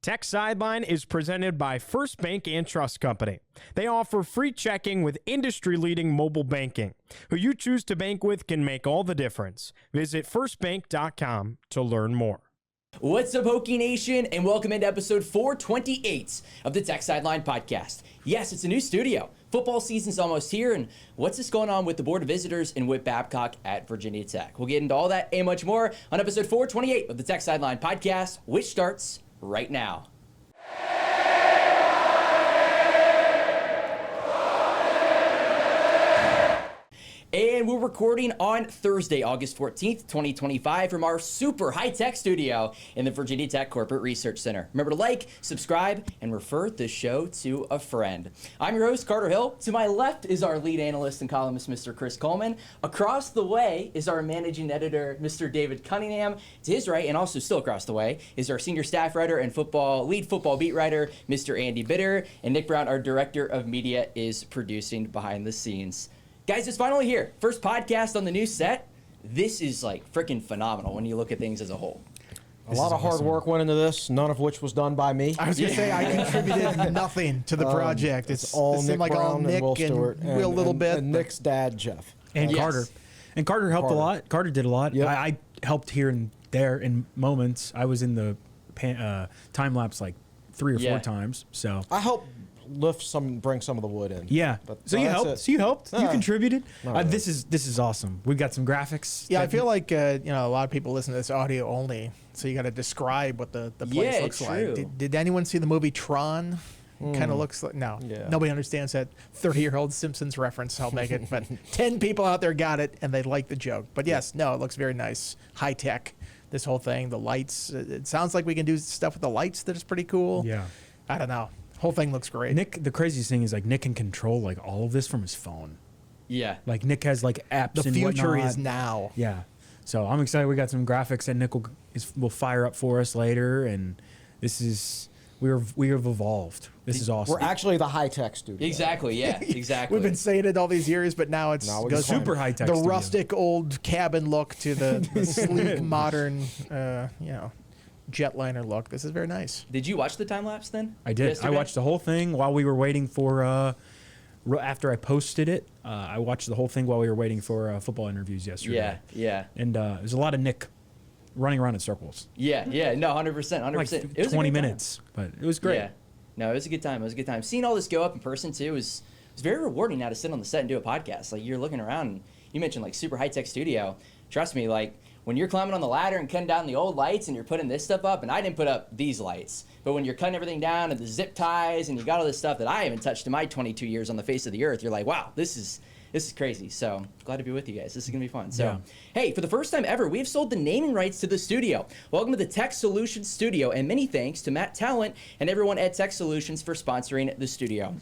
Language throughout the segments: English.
Tech Sideline is presented by First Bank and Trust Company. They offer free checking with industry-leading mobile banking. Who you choose to bank with can make all the difference. Visit firstbank.com to learn more. What's up, Hokie Nation, and welcome into episode 428 of the Tech Sideline podcast. Yes, it's a new studio. Football season's almost here, and what's this going on with the Board of Visitors and Whit Babcock at Virginia Tech? We'll get into all that and much more on episode 428 of the Tech Sideline podcast, which starts right now. And we're recording on Thursday, August 14th, 2025 from our super high-tech studio in the Virginia Tech Corporate Research Center. Remember to like, subscribe, and refer the show to a friend. I'm your host, Carter Hill. To my left is our lead analyst and columnist, Mr. Chris Coleman. Across the way is our managing editor, Mr. David Cunningham. To his right, and also still across the way, is our senior staff writer and lead football beat writer, Mr. Andy Bitter. And Nick Brown, our director of media, is producing behind the scenes. Guys, it's finally here. First podcast on the new set. This is like freaking phenomenal when you look at things as a whole. A lot of hard work went into this, none of which was done by me. I was going to say, I contributed nothing to the project. It's all Nick Brown and Will Stewart and Will a little bit. And Nick's dad, Jeff. And Yes. Carter. And Carter helped a lot. Carter did a lot. Yep. I helped here and there in moments. I was in the time lapse like 3 or 4 times. So I helped bring some of the wood in. yeah. So you helped. So you helped. You contributed. Really. This is awesome. We've got some graphics. Yeah, I feel like a lot of people listen to this audio only, so you got to describe what the place looks true. like. Did anyone see the movie Tron? Kind of looks like nobody understands that 30-year-old Simpsons reference. I'll make it, but 10 people out there got it and they like the joke. But yes, it looks very nice, high tech. This whole thing, the lights. It sounds like we can do stuff with the lights that is pretty cool. Yeah. I don't know. Whole thing looks great. Nick, the craziest thing is like Nick can control like all of this from his phone. Yeah. Like Nick has like apps The and future whatnot. is now. Yeah. So I'm excited. We got some graphics that Nick will fire up for us later, and we have evolved. This is awesome. We're actually the high-tech studio. Exactly, yeah, exactly. We've been saying it all these years, but now it's goes from super high-tech the studio. rustic old cabin look to the sleek modern, jetliner look. This is very nice. Did you watch the time lapse then? I did. Yesterday? I watched the whole thing while we were waiting for. After I posted it, I watched the whole thing while we were waiting for football interviews yesterday. Yeah. And there's a lot of Nick running around in circles. Yeah. No, 100%, 100%. Like It was a 20 good time. minutes, but it was great. Yeah. No, it was a good time. Seeing all this go up in person too was very rewarding now to sit on the set and do a podcast. Like you're looking around and you mentioned like super high tech studio. Trust me, like when you're climbing on the ladder and cutting down the old lights and you're putting this stuff up, and I didn't put up these lights, but when you're cutting everything down and the zip ties and you got all this stuff that I haven't touched in my 22 years on the face of the earth, you're like, wow, this is crazy. So glad to be with you guys. This is gonna be fun. So Hey, for the first time ever, we've sold the naming rights to the studio. Welcome to the Tech Solutions studio, and many thanks to Matt Talent and everyone at Tech Solutions for sponsoring the studio.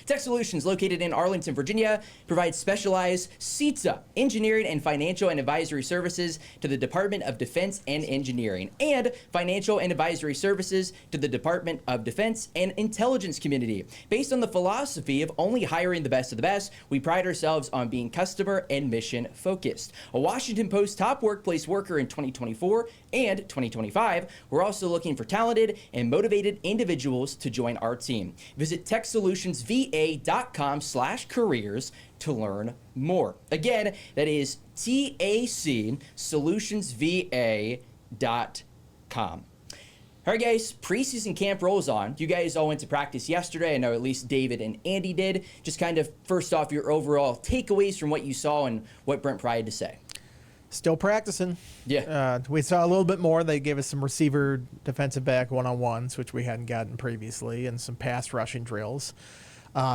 Tech Solutions, located in Arlington, Virginia, provides specialized CETA engineering and financial and advisory services to the Department of Defense and Engineering, and financial and advisory services to the Department of Defense and Intelligence community. Based on the philosophy of only hiring the best of the best, we pride ourselves on being customer and mission focused. A Washington Post top workplace worker in 2024 and 2025, we're also looking for talented and motivated individuals to join our team. Visit TechSolutionsVA.com/careers to learn more. Again, that is TACSolutionsVA.com. All right, guys, preseason camp rolls on. You guys all went to practice yesterday. I know at least David and Andy did. Just kind of first off, your overall takeaways from what you saw and what Brent Pry had to say. Still practicing. Yeah. We saw a little bit more. They gave us some receiver defensive back one-on-ones, which we hadn't gotten previously, and some pass rushing drills.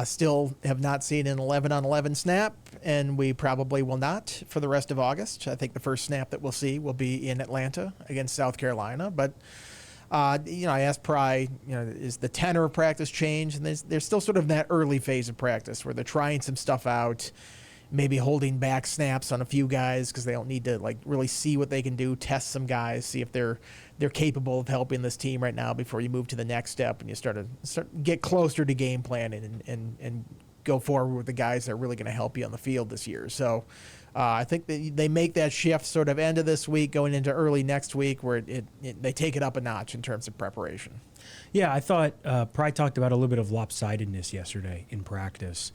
Still have not seen an 11-on-11 snap, and we probably will not for the rest of August. I think the first snap that we'll see will be in Atlanta against South Carolina. But, I asked Pry, is the tenor of practice changed? And there's still sort of that early phase of practice where they're trying some stuff out, maybe holding back snaps on a few guys because they don't need to really see what they can do, test some guys, see if they're capable of helping this team right now before you move to the next step and you start get closer to game planning and go forward with the guys that are really going to help you on the field this year. So I think they make that shift sort of end of this week, going into early next week, where they take it up a notch in terms of preparation. Yeah, I thought Pry talked about a little bit of lopsidedness yesterday in practice.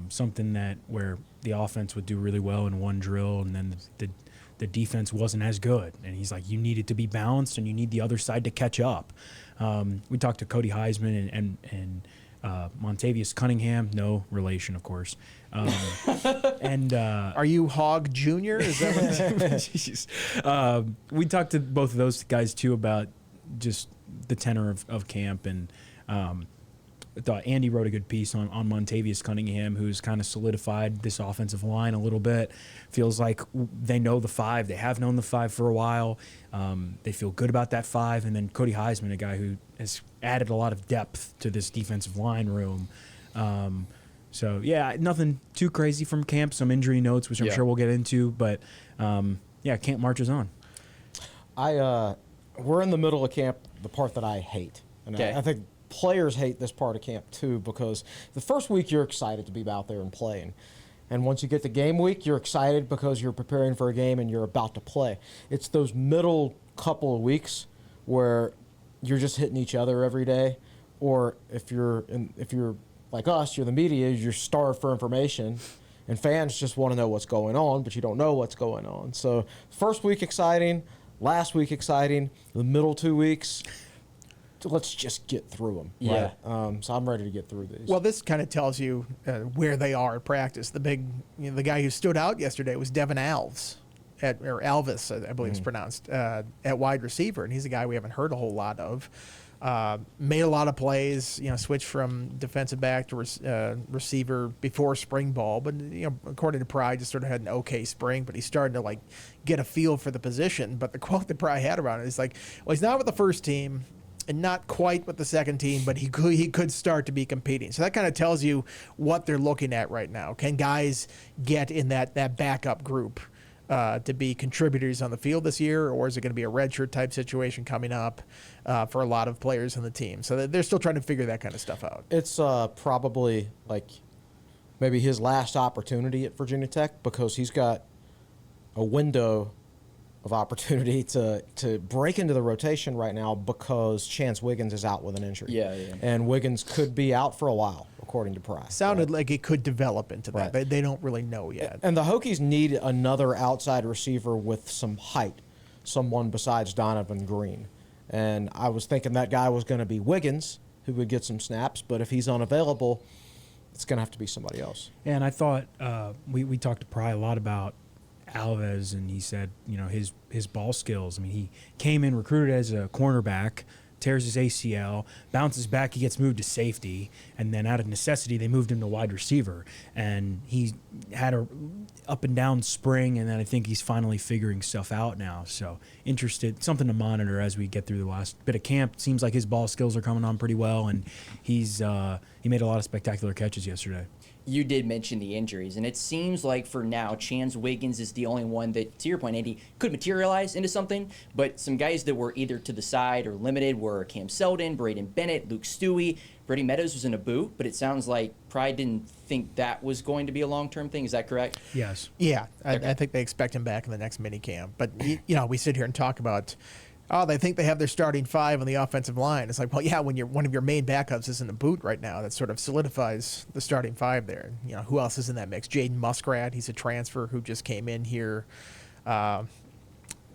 Something where the offense would do really well in one drill, and then the defense wasn't as good. And he's like, you need it to be balanced, and you need the other side to catch up. We talked to Cody Heisman and Montavious Cunningham, no relation, of course. And Are you Hog Jr.? Is that what Jeez. We talked to both of those guys too about just the tenor of camp, and I thought Andy wrote a good piece on Montavious Cunningham, who's kind of solidified this offensive line a little bit. Feels like they know the 5. They have known the 5 for a while. They feel good about that 5. And then Cody Heisman, a guy who has added a lot of depth to this defensive line room. So, yeah, nothing too crazy from camp. Some injury notes, which I'm sure we'll get into. But, camp marches on. We're in the middle of camp, the part that I hate. And Okay. I think players hate this part of camp too, because the first week you're excited to be out there and playing. And once you get to game week, you're excited because you're preparing for a game and you're about to play. It's those middle couple of weeks where you're just hitting each other every day. Or if you're like us, you're the media, you're starved for information. And fans just want to know what's going on, but you don't know what's going on. So first week exciting, last week exciting, the middle 2 weeks, let's just get through them. Yeah. Right? So I'm ready to get through these. Well, this kind of tells you where they are at practice. The guy who stood out yesterday was Devin Alves, or Alvis, I believe it's pronounced, at wide receiver, and he's a guy we haven't heard a whole lot of. Made a lot of plays, switched from defensive back to receiver before spring ball, but according to Pry, just sort of had an okay spring, but he's starting to get a feel for the position. But the quote that Pry had around it is like, well, he's not with the first team and not quite with the second team, but he could start to be competing. So that kind of tells you what they're looking at right now. Can guys get in that backup group to be contributors on the field this year, or is it going to be a redshirt type situation coming up for a lot of players on the team? So they're still trying to figure that kind of stuff out. It's probably maybe his last opportunity at Virginia Tech, because he's got a window of opportunity to break into the rotation right now, because Chance Wiggins is out with an injury. Yeah. And Wiggins could be out for a while, according to Price. Sounded like it could develop into that. Right. They don't really know yet. And the Hokies need another outside receiver with some height, someone besides Donovan Green. And I was thinking that guy was going to be Wiggins, who would get some snaps, but if he's unavailable, it's going to have to be somebody else. And I thought we talked to Pry a lot about Alves, and he said, his ball skills. I mean, he came in recruited as a cornerback, tears his ACL, bounces back, he gets moved to safety, and then out of necessity, they moved him to wide receiver. And he had a up and down spring, and then I think he's finally figuring stuff out now. So interested, something to monitor as we get through the last bit of camp. Seems like his ball skills are coming on pretty well, and he made a lot of spectacular catches yesterday. You did mention the injuries, and it seems like for now, Chance Wiggins is the only one that, to your point, Andy, could materialize into something. But some guys that were either to the side or limited were Cam Selden, Braden Bennett, Luke Stewie. Brady Meadows was in a boot, but it sounds like Pride didn't think that was going to be a long-term thing. Is that correct? Yes. Yeah, I think they expect him back in the next mini camp. But we sit here and talk about, they think they have their starting 5 on the offensive line. It's like, well, yeah, when one of your main backups is in the boot right now, that sort of solidifies the starting 5 there. Who else is in that mix? Jaden Muskrat, he's a transfer who just came in here.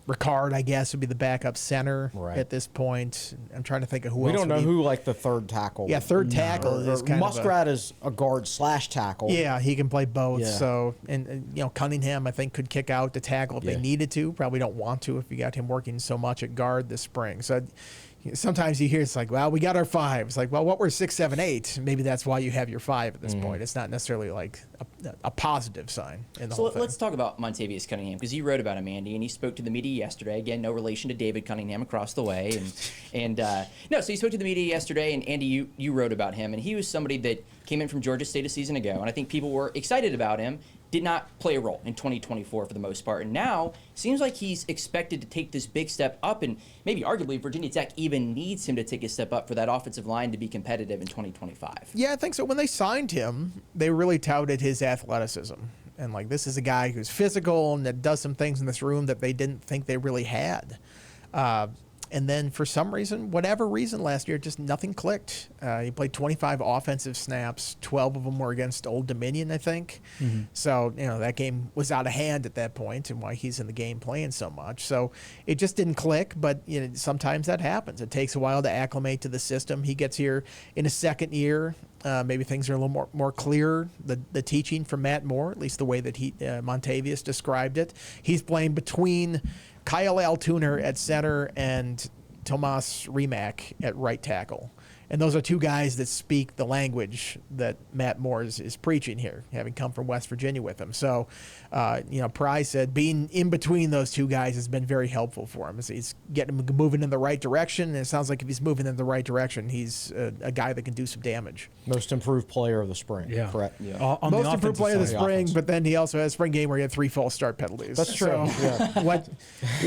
Ricard, I guess, would be the backup center at this point. I'm trying to think of who else. We don't know who the third tackle. Yeah, third tackle is kind Muskrat is a guard / tackle. Yeah, he can play both. Yeah. So, and Cunningham, I think, could kick out to tackle if they needed to. Probably don't want to if you got him working so much at guard this spring. So sometimes you hear it's like, well, we got our 5. It's like, well, what were 6, 7, 8? Maybe that's why you have your 5 at this point. It's not necessarily like a positive sign in the whole thing. Let's talk about Montavious Cunningham, because you wrote about him, Andy, and he spoke to the media yesterday. Again, no relation to David Cunningham across the way. So he spoke to the media yesterday, and Andy, you wrote about him, and he was somebody that came in from Georgia State a season ago, and I think people were excited about him. Did not play a role in 2024 for the most part. And now, seems like he's expected to take this big step up, and maybe arguably Virginia Tech even needs him to take a step up for that offensive line to be competitive in 2025. Yeah, I think so. When they signed him, they really touted his athleticism. And like, this is a guy who's physical and that does some things in this room that they didn't think they really had. And then for some reason, whatever reason last year, just nothing clicked. He played 25 offensive snaps. 12 of them were against Old Dominion, I think. Mm-hmm. So, that game was out of hand at that point and why he's in the game playing so much. So it just didn't click, but sometimes that happens. It takes a while to acclimate to the system. He gets here in his second year. Maybe things are a little more clear. The teaching from Matt Moore, at least the way that Montavious described it. He's playing between Kyle Altuner at center and Tomas Rimac at right tackle. And those are two guys that speak the language that Matt Moore is preaching here, having come from West Virginia with him. So, Pry said being in between those two guys has been very helpful for him. He's getting him moving in the right direction, and it sounds like if he's moving in the right direction, he's a guy that can do some damage. Most improved player of the spring. Yeah. Correct. Yeah. Most improved player of the spring, offense. but then he also had a spring game where he had 3 false start penalties. That's true. So Yeah.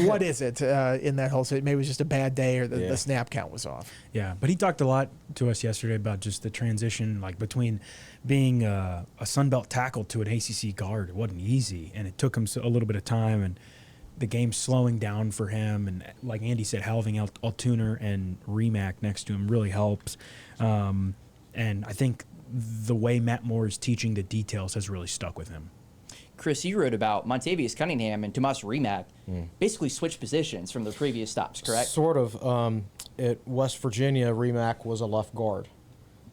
what is it in that whole situation? Maybe it was just a bad day or the snap count was off. Yeah, but he talked a lot to us yesterday about just the transition, like between being a Sunbelt tackle to an ACC guard. It wasn't easy, and it took him a little bit of time, and the game slowing down for him. And like Andy said, having Altuner and Rimac next to him really helps. And I think the way Matt Moore is teaching the details has really stuck with him. Chris, you wrote about Montavious Cunningham and Tomas Rimac basically switched positions from the previous stops, correct? Sort of. At West Virginia, Rimac was a left guard.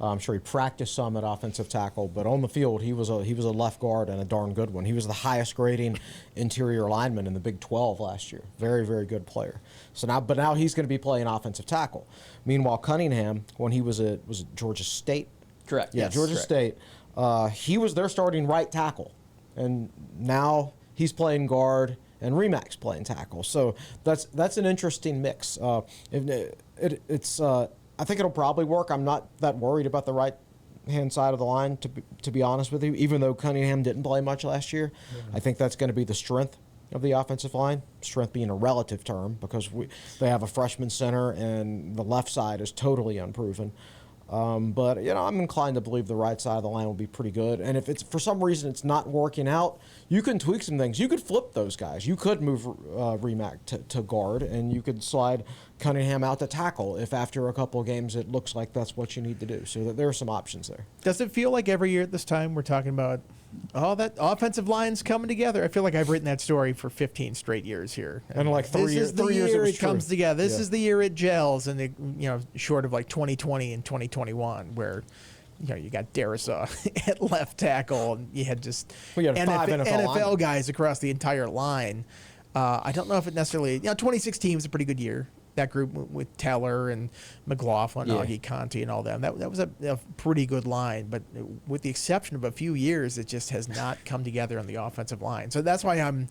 I'm sure he practiced some at offensive tackle, but on the field, he was a left guard and a darn good one. He was the highest grading interior lineman in the Big 12 last year. Very, very good player. But now he's going to be playing offensive tackle. Meanwhile, Cunningham, when he was it Georgia State? Correct. Yeah, yes, Georgia correct. State. He was their starting right tackle, and now he's playing guard, and Remac's playing tackle. So that's an interesting mix. I think it'll probably work. I'm not that worried about the right-hand side of the line, to be honest with you, even though Cunningham didn't play much last year. Mm-hmm. I think that's going to be the strength of the offensive line, strength being a relative term because they have a freshman center and the left side is totally unproven. But I'm inclined to believe the right side of the line will be pretty good. And if it's for some reason it's not working out, you can tweak some things. You could flip those guys. You could move Rimac to guard, and you could slide Cunningham out to tackle if after a couple of games it looks like that's what you need to do. So there are some options there. Does it feel like every year at this time we're talking about that offensive line's coming together? I feel like I've written that story for 15 straight years here. And like three years it comes together. This is the year it gels, and short of like 2020 and 2021 where you got Darisaw at left tackle, and you had just five NFL guys across the entire line. I don't know if it necessarily 2016 was a pretty good year. That group with Teller and McLaughlin, Augie Conti, and all that. That was a pretty good line, but with the exception of a few years, it just has not come together on the offensive line. So that's why I'm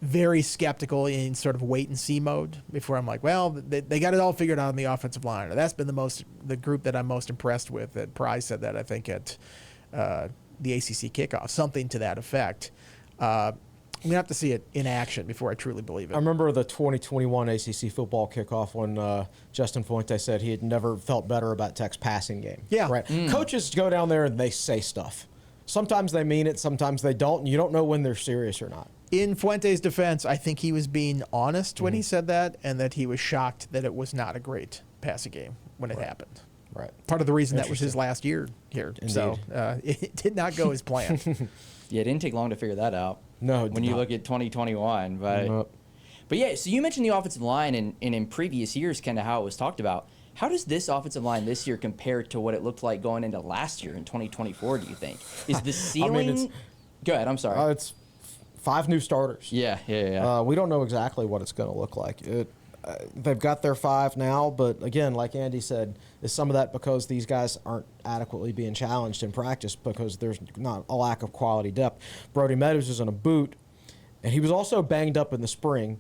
very skeptical in sort of wait and see mode before I'm like, well, they got it all figured out on the offensive line. That's been the group that I'm most impressed with. That Pry said that I think at the ACC kickoff, something to that effect. I'm going to have to see it in action before I truly believe it. I remember the 2021 ACC football kickoff when Justin Fuente said he had never felt better about Tech's passing game. Yeah. Right. Coaches go down there and they say stuff. Sometimes they mean it, sometimes they don't, and you don't know when they're serious or not. In Fuente's defense, I think he was being honest when he said that, and that he was shocked that it was not a great passing game when it happened. Right. Part of the reason that was his last year here. Indeed. So it did not go as planned. Yeah, it didn't take long to figure that out. No, when you look at 2021, but yeah. So you mentioned the offensive line, and in previous years, kind of how it was talked about. How does this offensive line this year compare to what it looked like going into last year in 2024? Do you think is the ceiling? Go ahead. I'm sorry. It's 5 new starters. Yeah. We don't know exactly what it's going to look like. They've got their 5 now, but again, like Andy said, is some of that because these guys aren't adequately being challenged in practice because there's not a lack of quality depth. Brody Meadows is in a boot, and he was also banged up in the spring.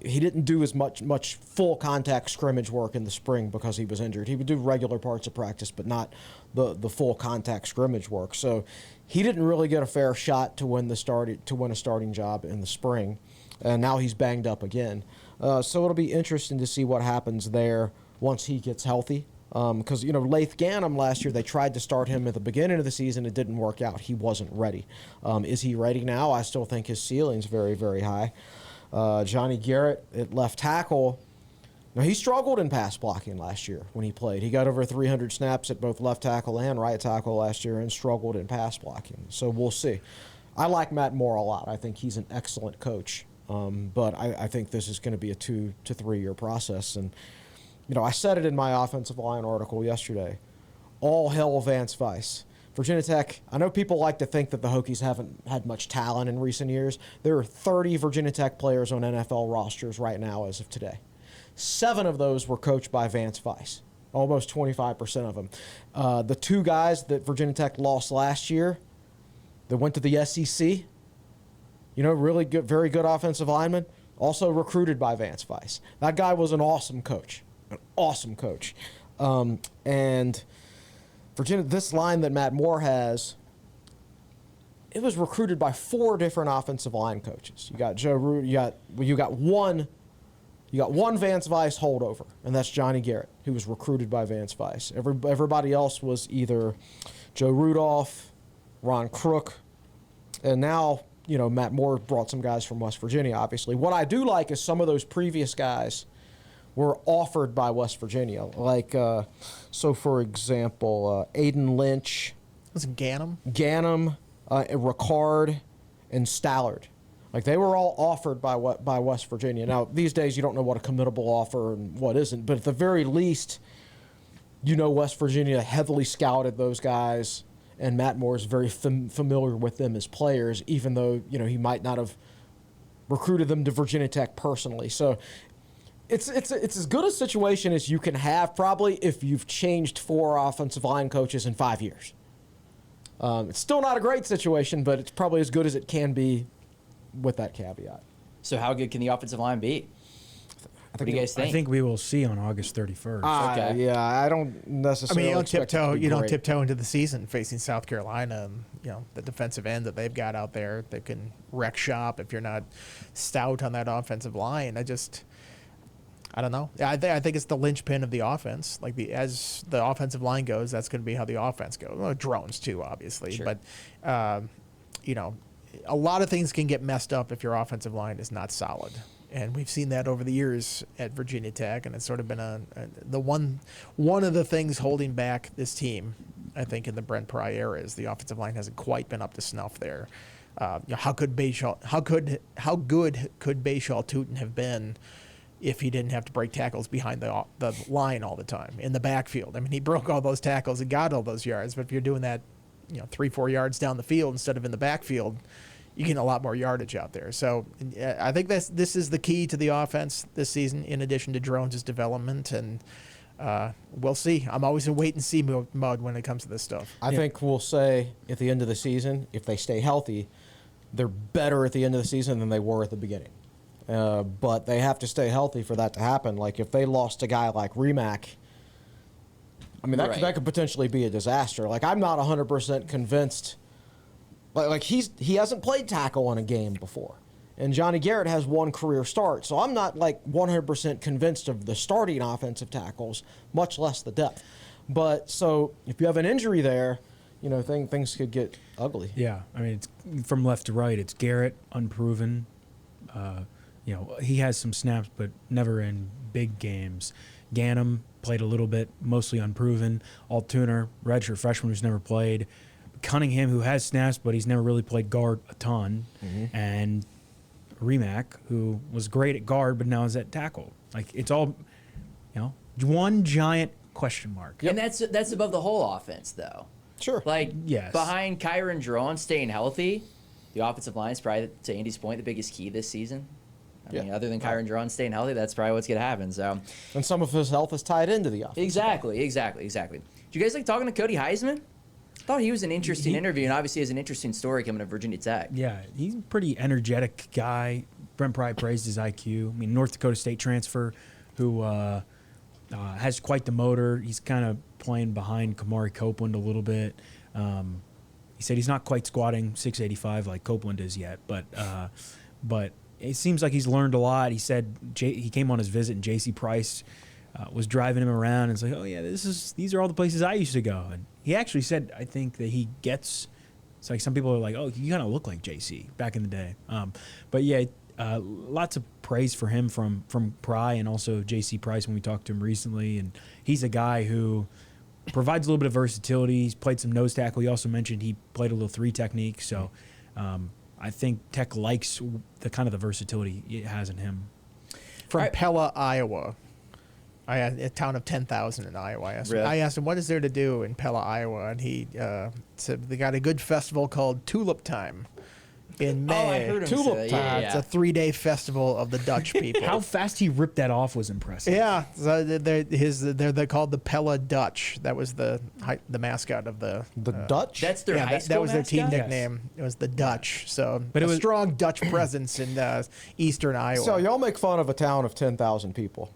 He didn't do as much full contact scrimmage work in the spring because he was injured. He would do regular parts of practice, but not the full contact scrimmage work. So he didn't really get a fair shot to win a starting job in the spring, and now he's banged up again. So it'll be interesting to see what happens there once he gets healthy. Because, Lath Ganem last year, they tried to start him at the beginning of the season. It didn't work out. He wasn't ready. Is he ready now? I still think his ceiling's very, very high. Johnny Garrett at left tackle. Now, he struggled in pass blocking last year when he played. He got over 300 snaps at both left tackle and right tackle last year and struggled in pass blocking. So we'll see. I like Matt Moore a lot. I think he's an excellent coach. But I think this is going to be a 2 to 3 year process. And, I said it in my offensive line article yesterday. All hell Vance Weiss. Virginia Tech, I know people like to think that the Hokies haven't had much talent in recent years. There are 30 Virginia Tech players on NFL rosters right now as of today. 7 of those were coached by Vance Weiss, almost 25% of them. The 2 guys that Virginia Tech lost last year that went to the SEC, really good, very good offensive lineman, also recruited by Vance Weiss. That guy was an awesome coach. And Virginia, this line that Matt Moore has, it was recruited by 4 different offensive line coaches. You got Joe Root, you got one Vance Weiss holdover, and that's Johnny Garrett, who was recruited by Vance Weiss. Everybody else was either Joe Rudolph, Ron Crook, and now, Matt Moore brought some guys from West Virginia, obviously. What I do like is some of those previous guys were offered by West Virginia. Like, for example, Aiden Lynch. Was it Ganem? Ricard, and Stallard. Like, they were all offered by West Virginia. Now, these days you don't know what a committable offer and what isn't, but at the very least, West Virginia heavily scouted those guys, and Matt Moore is very familiar with them as players, even though, he might not have recruited them to Virginia Tech personally. So it's as good a situation as you can have probably if you've changed 4 offensive line coaches in 5 years. It's still not a great situation, but it's probably as good as it can be with that caveat. So how good can the offensive line be? What do you guys think? I think we will see on August 31st. Okay. Yeah, I don't necessarily. You don't tiptoe into the season facing South Carolina. And, the defensive end that they've got out there that can wreck shop if you're not stout on that offensive line. I don't know. I think it's the linchpin of the offense. As the offensive line goes, that's going to be how the offense goes. Well, drones too, obviously. Sure. But a lot of things can get messed up if your offensive line is not solid. And we've seen that over the years at Virginia Tech, and it's sort of been one of the things holding back this team, I think, in the Brent Pry era is the offensive line hasn't quite been up to snuff there. How good could Bashaw Tootin have been if he didn't have to break tackles behind the line all the time in the backfield? I mean, he broke all those tackles and got all those yards, but if you're doing that, 3-4 yards down the field instead of in the backfield, you get a lot more yardage out there. So I think this is the key to the offense this season, in addition to Drones' development, and we'll see. I'm always in wait-and-see mode when it comes to this stuff. I think we'll say at the end of the season, if they stay healthy, they're better at the end of the season than they were at the beginning. But they have to stay healthy for that to happen. Like, if they lost a guy like Remack, I mean, that could potentially be a disaster. Like, I'm not 100% convinced. Like he hasn't played tackle in a game before. And Johnny Garrett has 1 career start. So I'm not, 100% convinced of the starting offensive tackles, much less the depth. But, so, if you have an injury there, things could get ugly. Yeah, I mean, it's from left to right. It's Garrett, unproven. He has some snaps, but never in big games. Ganem played a little bit, mostly unproven. Altuner, redshirt freshman who's never played. Cunningham, who has snaps, but he's never really played guard a ton. Mm-hmm. And Remack, who was great at guard, but now is at tackle. It's all, one giant question mark. Yep. And that's above the whole offense, though. Sure. Yes. Behind Kyron Drone staying healthy, the offensive line is probably, to Andy's point, the biggest key this season. I mean, other than Kyron Drone staying healthy, that's probably what's going to happen. So, and some of his health is tied into the offense. Exactly. Do you guys like talking to Cody Heisman? I thought he was an interesting interview, and obviously has an interesting story coming to Virginia Tech. Yeah, he's a pretty energetic guy. Brent Pry praised his IQ. I mean, North Dakota State transfer who has quite the motor. He's kind of playing behind Kamari Copeland a little bit. He said he's not quite squatting 685 like Copeland is yet, but it seems like he's learned a lot. He said he came on his visit, and J.C. Price was driving him around, and it's like, oh yeah, these are all the places I used to go. And he actually said, I think that he gets. It's like some people are like, oh, you kind of look like JC back in the day. But yeah, lots of praise for him from Pry and also JC Price when we talked to him recently. And he's a guy who provides a little bit of versatility. He's played some nose tackle. He also mentioned he played a little 3 technique. So I think Tech likes the kind of the versatility it has in him. From Pella, Iowa. A town of 10,000 in Iowa. I asked him, what is there to do in Pella, Iowa? And he said they got a good festival called Tulip Time in May. Oh, I heard him say Tulip that. Time. Yeah. It's a 3-day festival of the Dutch people. How fast he ripped that off was impressive. Yeah, so they're called the Pella Dutch. That was the mascot of the Dutch? That's their high school that was their team mascot? nickname. It was the Dutch. So, But it was strong Dutch presence in eastern Iowa. So y'all make fun of a town of 10,000 people.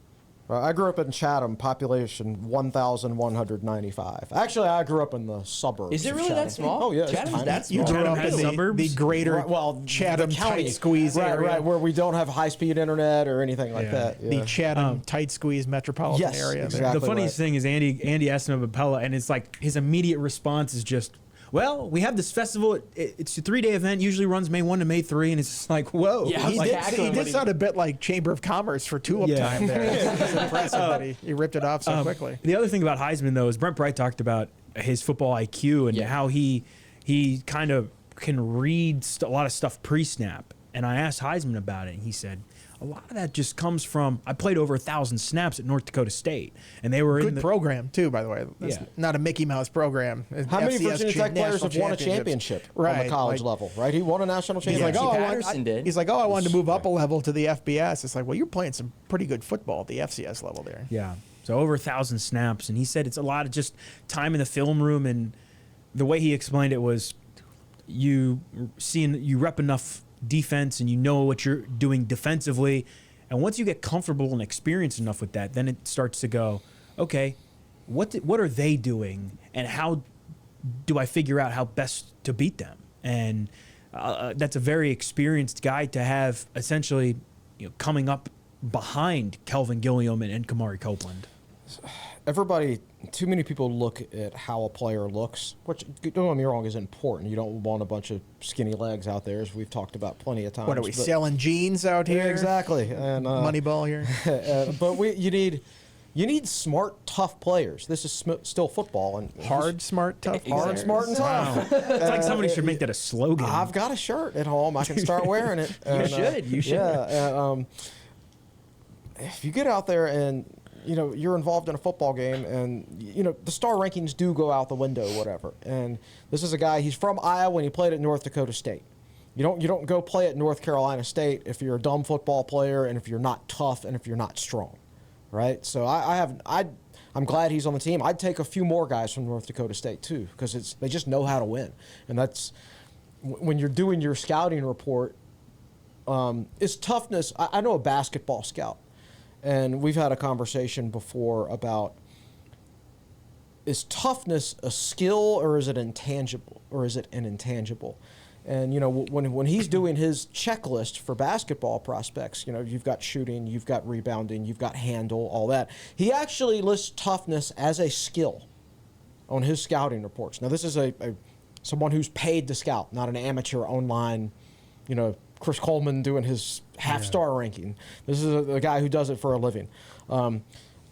I grew up in Chatham, population 1,195. Actually, I grew up in the suburbs. Is it of really Chatham. that small? Oh, yeah. it's Chatham's tiny. that small? You grew Chatham up has in suburbs? the greater Right, well, Chatham the county. tight squeeze right, area. Right, where we don't have high-speed internet or anything like that. The Yeah. Chatham tight squeeze metropolitan Yes, area. exactly. The funniest right. thing is Andy asked him about Pella, and it's like his immediate response is just, well, we have this festival. It's a 3-day event. Usually runs May 1 to May 3, and it's just like, whoa. Yeah, He like did, tackling he did what he- sound a bit like Chamber of Commerce for Tulip Yeah. Time there. It's impressive that he ripped it off so quickly. The other thing about Heisman, though, is Brent Bright talked about his football IQ and Yeah. how he kind of can read a lot of stuff pre-snap. And I asked Heisman about it, and he said, a lot of that just comes from, I played over 1,000 snaps at North Dakota State, and they were in Good the program, too, by the way. That's Yeah. not a Mickey Mouse program. How many FCS Virginia Tech players national have won a championships. championship on Right, the college like- level, right? He won a national He's championship. like, Patterson did. He's like, I wanted to move up a level to the FBS. It's like, well, you're playing some pretty good football at the FCS level there. Yeah. So over 1,000 snaps. And he said it's a lot of just time in the film room. And the way he explained it was you rep enough defense and you know what you're doing defensively. And once you get comfortable and experienced enough with that, then it starts to go, okay, what are they doing? And how do I figure out how best to beat them? And that's a very experienced guy to have essentially coming up behind Kelvin Gilliam and Kamari Copeland. Too many people look at how a player looks, which, don't get me wrong, is important. You don't want a bunch of skinny legs out there, as we've talked about plenty of times. What are we but- selling jeans out here? Yeah, exactly. And Moneyball here. but you need smart, tough players. This is still football and Hard, smart, tough. hard, players. smart, and tough. It's like somebody should make that a slogan. I've got a shirt at home. I can start wearing it. You should. Yeah. If you get out there and you're involved in a football game, and the star rankings do go out the window, whatever. And this is a guy. He's from Iowa, and he played at North Dakota State. You don't go play at North Carolina State if you're a dumb football player and if you're not tough and if you're not strong, right? So I'm glad he's on the team. I'd take a few more guys from North Dakota State too, because they just know how to win, and that's when you're doing your scouting report. Is toughness. I know a basketball scout. And we've had a conversation before about, is toughness a skill or is it intangible, or is it an intangible? And when he's doing his checklist for basketball prospects, you've got shooting, you've got rebounding, you've got handle, all that. He actually lists toughness as a skill on his scouting reports. Now this is someone who's paid to scout, not an amateur online, Chris Coleman doing his half-star ranking. This is a guy who does it for a living.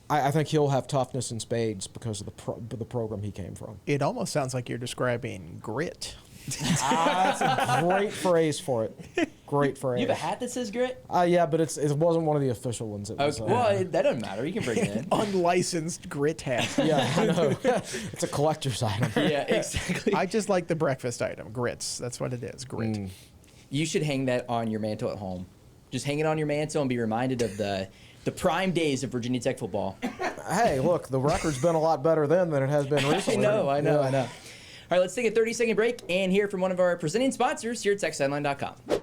I think he'll have toughness in spades because of the program he came from. It almost sounds like you're describing grit. That's a great phrase for it. Great phrase. You have a hat that says grit? Yeah, but it wasn't one of the official ones. It was, Okay. Well, that doesn't matter. You can bring it in. Unlicensed grit hat. yeah, I know. It's a collector's item. Yeah, exactly. I just like the breakfast item, grits. That's what it is, grit. You should hang that on your mantle at home. Just hang it on your mantle and be reminded of the prime days of Virginia Tech football. Hey, look, the record's been a lot better then than it has been recently. I know. All right, let's take a 30-second break and hear from one of our presenting sponsors here at TechSideline.com.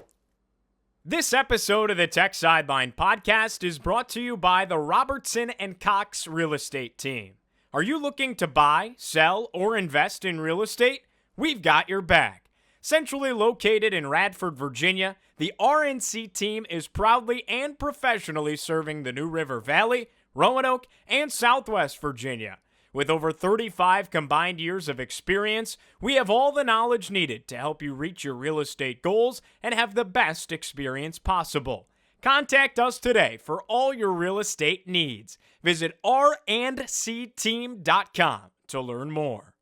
This episode of the Tech Sideline podcast is brought to you by the Robertson and Cox Real Estate Team. Are you looking to buy, sell, or invest in real estate? We've got your back. Centrally located in Radford, Virginia, the RNC team is proudly and professionally serving the New River Valley, Roanoke, and Southwest Virginia. With over 35 combined years of experience, we have all the knowledge needed to help you reach your real estate goals and have the best experience possible. Contact us today for all your real estate needs. Visit randcteam.com to learn more.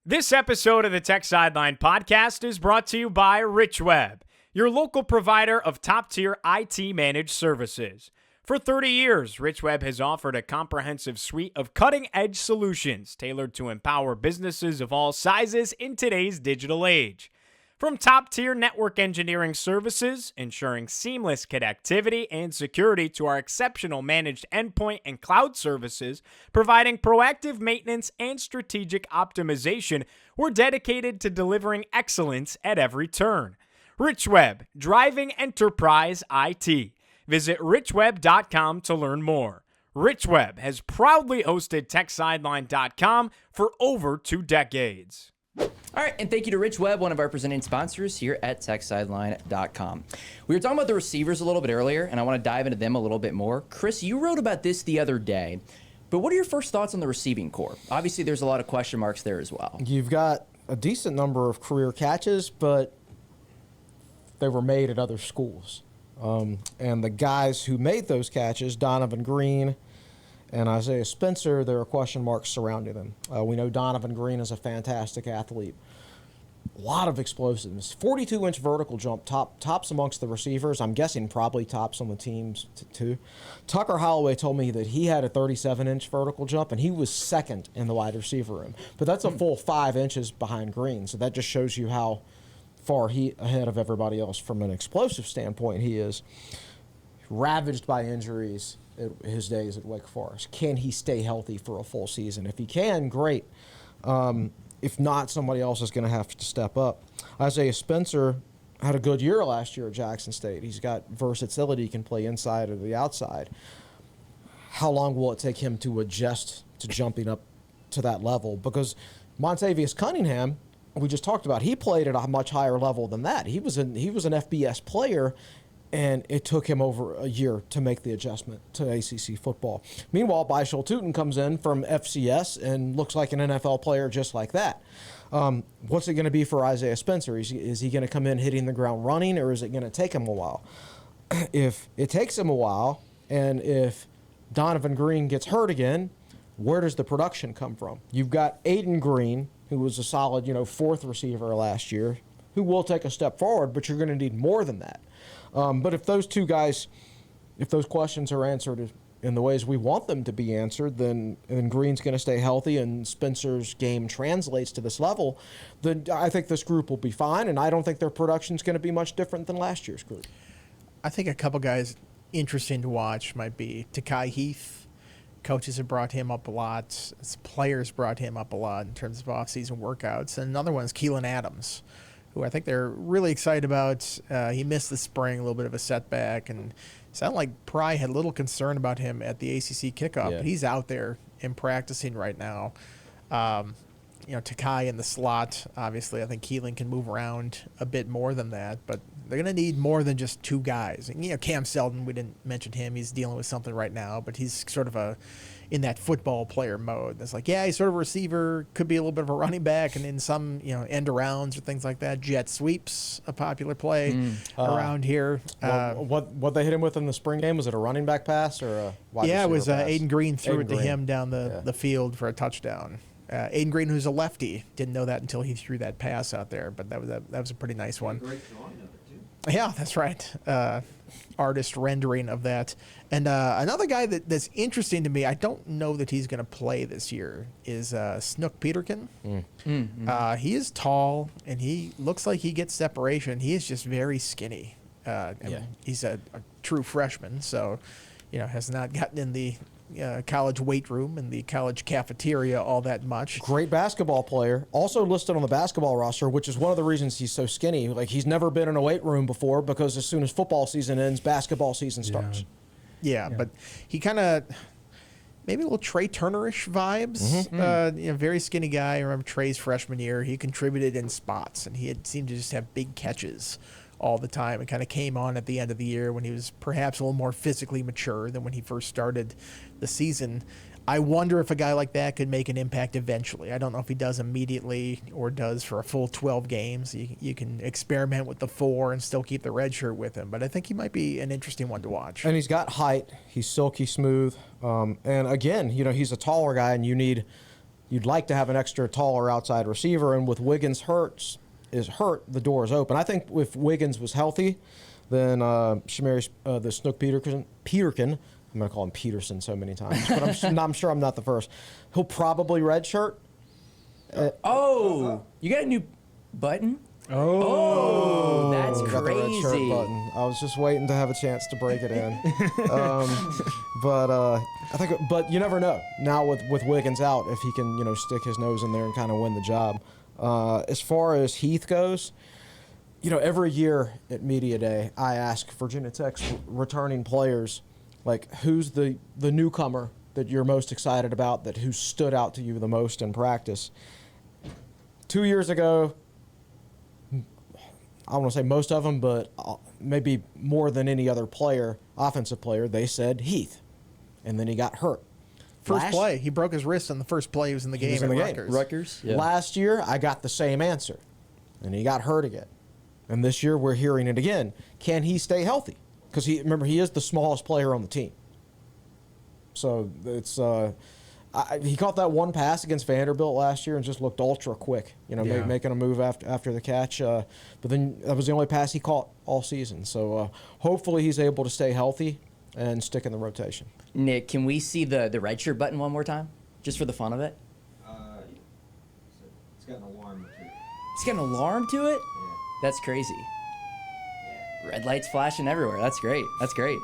This episode of the Tech Sideline podcast is brought to you by Rich Web, your local provider of top-tier IT managed services. For 30 years, Rich Web has offered a comprehensive suite of cutting-edge solutions tailored to empower businesses of all sizes in today's digital age. From top-tier network engineering services, ensuring seamless connectivity and security, to our exceptional managed endpoint and cloud services, providing proactive maintenance and strategic optimization, we're dedicated to delivering excellence at every turn. Rich Web, driving enterprise IT. Visit richweb.com to learn more. Rich Web has proudly hosted TechSideline.com for over 2 decades. All right, and thank you to Rich Web, one of our presenting sponsors here at TechSideline.com. We were talking about the receivers a little bit earlier, and I want to dive into them a little bit more. Chris, you wrote about this the other day, but what are your first thoughts on the receiving core? Obviously, there's a lot of question marks there as well. You've got a decent number of career catches, but they were made at other schools. And the guys who made those catches, Donovan Green and Isaiah Spencer, there are question marks surrounding them. We know Donovan Green is a fantastic athlete. A lot of explosiveness. 42-inch vertical jump, tops amongst the receivers. I'm guessing probably tops on the teams too. Tucker Holloway told me that he had a 37-inch vertical jump, and he was second in the wide receiver room. But that's a full 5 inches behind Green, so that just shows you how far he ahead of everybody else from an explosive standpoint. He is ravaged by injuries at his days at Wake Forest. Can he stay healthy for a full season? If he can, great. If not, somebody else is going to have to step up. Isaiah Spencer had a good year last year at Jackson State. He's got versatility. He can play inside or the outside. How long will it take him to adjust to jumping up to that level? Because Montavious Cunningham, we just talked about, he played at a much higher level than that. He was an FBS player, and it took him over a year to make the adjustment to ACC football. Meanwhile, Bishal Tootin comes in from FCS and looks like an NFL player just like that. What's it going to be for Isaiah Spencer? Is he going to come in hitting the ground running, or is it going to take him a while? If it takes him a while, and if Donovan Green gets hurt again, where does the production come from? You've got Aiden Green, who was a solid, 4th receiver last year, who will take a step forward, but you're going to need more than that. But if those two guys, if those questions are answered in the ways we want them to be answered, then Green's going to stay healthy and Spencer's game translates to this level, then I think this group will be fine, and I don't think their production's going to be much different than last year's group. I think a couple guys interesting to watch might be Takai Heath. Coaches have brought him up a lot. Players brought him up a lot in terms of off-season workouts. And another one is Keelan Adams, who I think they're really excited about. He missed the spring, a little bit of a setback, and it sounded like Pry had little concern about him at the ACC kickoff. Yeah. But he's out there and practicing right now. Takai in the slot, obviously. I think Keelan can move around a bit more than that, but they're going to need more than just 2 guys. And, Cam Selden, we didn't mention him. He's dealing with something right now, but he's sort of in that football player mode. That's like, he's sort of a receiver, could be a little bit of a running back, and in some, end arounds or things like that. Jet sweeps, a popular play around here. What they hit him with in the spring game, was it a running back pass or a wide receiver it was pass? Aiden Green threw it to Green. him down the field for a touchdown. Aiden Green, who's a lefty, didn't know that until he threw that pass out there, but that was a pretty nice one. Great drawing of it, too. Yeah, that's right. Artist rendering of that. And another guy that's interesting to me, I don't know that he's going to play this year, is Snook Peterkin. He is tall, and he looks like he gets separation. He is just very skinny. He's a true freshman, so has not gotten in the college weight room and the college cafeteria all that much. Great basketball player. Also listed on the basketball roster, which is one of the reasons he's so skinny. Like, he's never been in a weight room before, because as soon as football season ends, basketball season starts. Yeah, but he kind of maybe a little Trey Turner-ish vibes. Very skinny guy. I remember Trey's freshman year. He contributed in spots, and he had seemed to just have big catches all the time. It kind of came on at the end of the year when he was perhaps a little more physically mature than when he first started the season. I wonder if a guy like that could make an impact eventually. I don't know if he does immediately or does for a full 12 games. You can experiment with the 4 and still keep the red shirt with him, but I think he might be an interesting one to watch. And he's got height. He's silky smooth. And again, he's a taller guy, and you'd like to have an extra taller outside receiver. And with Wiggins hurt, the door is open. I think if Wiggins was healthy, then Shamari, the Snook Peterkin, I'm going to call him Peterson so many times, but I'm sure I'm not the first. He'll probably redshirt. You got a new button? Oh, that's got the red shirt crazy. button. I was just waiting to have a chance to break it in. But you never know. Now with Wiggins out, if he can stick his nose in there and kind of win the job. As far as Heath goes, every year at Media Day, I ask Virginia Tech's returning players, like, who's the newcomer that you're most excited about, who stood out to you the most in practice. 2 years ago, I don't want to say most of them, but maybe more than any other offensive player, they said Heath. And then he got hurt. First play, he broke his wrist on the first play he was in the game at Rutgers. Rutgers? Yeah. Last year, I got the same answer, and he got hurt again. And this year, we're hearing it again. Can he stay healthy? Because remember, he is the smallest player on the team. So it's he caught that one pass against Vanderbilt last year and just looked ultra quick, making a move after the catch. But then that was the only pass he caught all season. So hopefully he's able to stay healthy and stick in the rotation. Nick, can we see the redshirt button one more time, just for the fun of it? It's got an alarm to it. It's got an alarm to it? Yeah. That's crazy. Red lights flashing everywhere. That's great. That's great.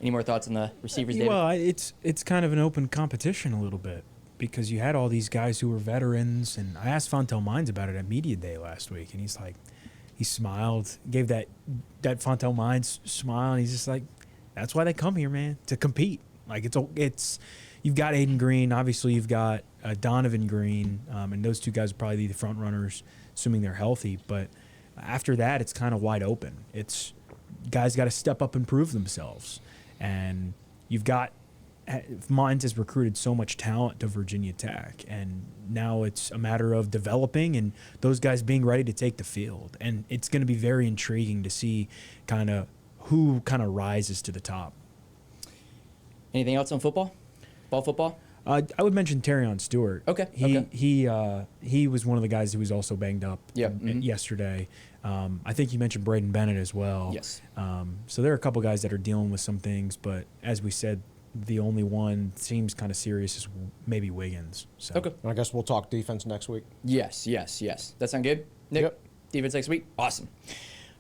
Any more thoughts on the receivers, David? Well, it's kind of an open competition a little bit because you had all these guys who were veterans, and I asked Fontel Mines about it at Media Day last week, and he smiled, gave that Fontel Mines smile, and he's just like, that's why they come here, man, to compete. Like it's you've got Aiden Green, obviously you've got Donovan Green, and those two guys will probably be the front runners, assuming they're healthy, but after that, it's kind of wide open. It's guys got to step up and prove themselves. And you've got Mines has recruited so much talent to Virginia Tech, and now it's a matter of developing and those guys being ready to take the field. And it's going to be very intriguing to see who rises to the top. Anything else on football? Ball football? I would mention Terrion Stewart. Okay. He was one of the guys who was also banged up yesterday. I think you mentioned Braden Bennett as well. Yes. So there are a couple guys that are dealing with some things, but as we said, the only one seems kind of serious is maybe Wiggins. So. Okay. And I guess we'll talk defense next week. Yes. That sound good, Nick? Yep. Defense next week? Awesome.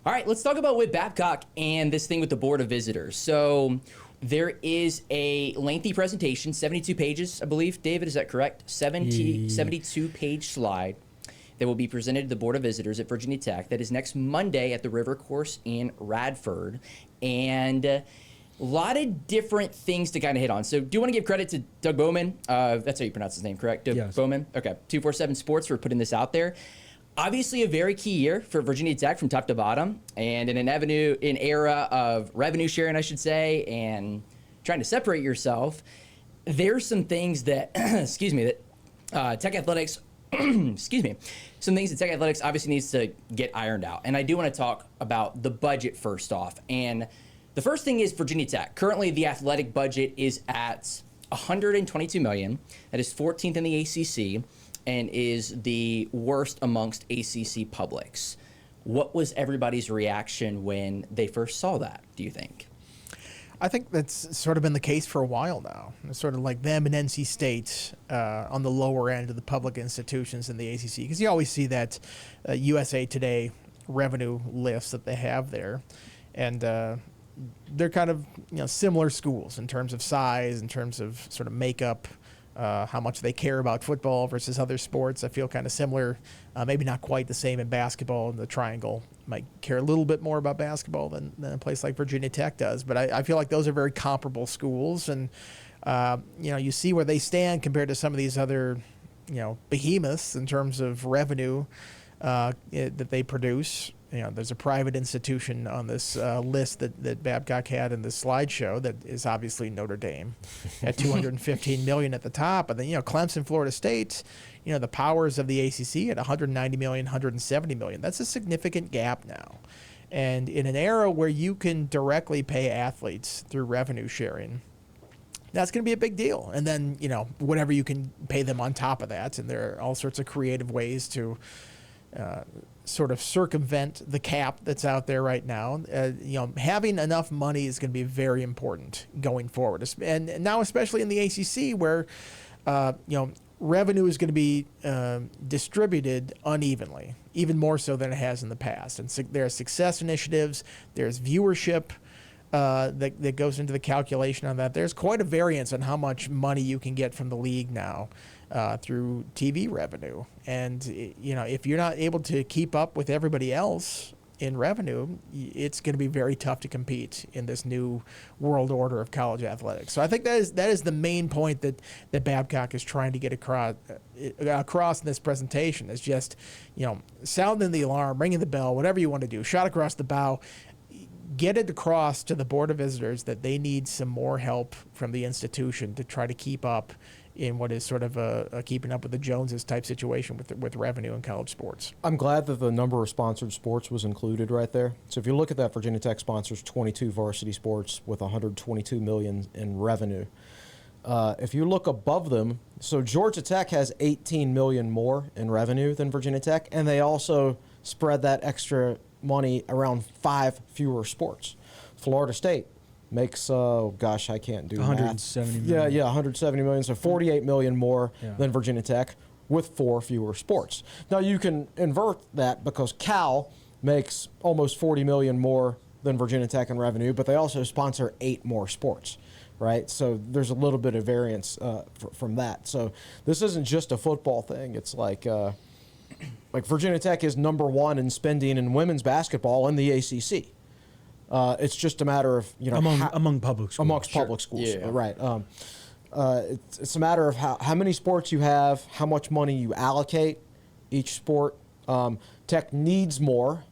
All right, let's talk about Whit Babcock and this thing with the Board of Visitors. So there is a lengthy presentation, 72 pages, I believe. David, is that correct? 72-page slide that will be presented to the Board of Visitors at Virginia Tech. That is next Monday at the River Course in Radford. And a lot of different things to kind of hit on. So do you want to give credit to Doug Bowman? That's how you pronounce his name, correct? Doug Yes. Bowman? Okay. 247 Sports for putting this out there. Obviously, a very key year for Virginia Tech from top to bottom, and in an era of revenue sharing, I should say, and trying to separate yourself. There's some things that, Tech Athletics, some things that Tech Athletics obviously needs to get ironed out. And I do want to talk about the budget first off. And the first thing is Virginia Tech. Currently, the athletic budget is at $122 million. That is 14th in the ACC. And is the worst amongst ACC publics. What was everybody's reaction when they first saw that, do you think? I think that's sort of been the case for a while now. It's sort of like them and NC State on the lower end of the public institutions in the ACC. Because you always see that USA Today revenue list that they have there. And they're kind of similar schools in terms of size, in terms of sort of makeup, how much they care about football versus other sports. I feel kind of similar, maybe not quite the same in basketball. The Triangle might care a little bit more about basketball than a place like Virginia Tech does. But I feel like those are very comparable schools. And, you see where they stand compared to some of these other, behemoths in terms of revenue that they produce. there's a private institution on this list that Babcock had in the slideshow that is obviously Notre Dame at $215 million at the top. And then, Clemson, Florida State, the powers of the ACC at $190 million, $170 million. That's a significant gap now. And in an era where you can directly pay athletes through revenue sharing, that's going to be a big deal. And then, whatever you can pay them on top of that. And there are all sorts of creative ways to sort of circumvent the cap that's out there right now. Having enough money is going to be very important going forward. And now, especially in the ACC, where, revenue is going to be distributed unevenly, even more so than it has in the past. And there are success initiatives, there's viewership that goes into the calculation on that. There's quite a variance on how much money you can get from the league now through TV revenue. And, if you're not able to keep up with everybody else in revenue, it's going to be very tough to compete in this new world order of college athletics. So I think that is the main point that Babcock is trying to get across in this presentation, is just, sounding the alarm, ringing the bell, whatever you want to do, shot across the bow, get it across to the Board of Visitors that they need some more help from the institution to try to keep up in what is sort of a keeping up with the Joneses type situation with revenue in college sports. I'm glad that the number of sponsored sports was included right there. So if you look at that, Virginia Tech sponsors 22 varsity sports with $122 million in revenue. If you look above them, so Georgia Tech has $18 million more in revenue than Virginia Tech, and they also spread that extra money around 5 fewer sports. Florida State makes, I can't do 170 math. million. Yeah, 170 million, so 48 million more than Virginia Tech with 4 fewer sports. Now you can invert that because Cal makes almost 40 million more than Virginia Tech in revenue, but they also sponsor 8 more sports, right? So there's a little bit of variance from that. So this isn't just a football thing. It's like Virginia Tech is number 1 in spending in women's basketball in the ACC. It's just a matter of among public schools. Amongst public schools, Yeah. right? It's a matter of how many sports you have, how much money you allocate each sport. Tech needs more,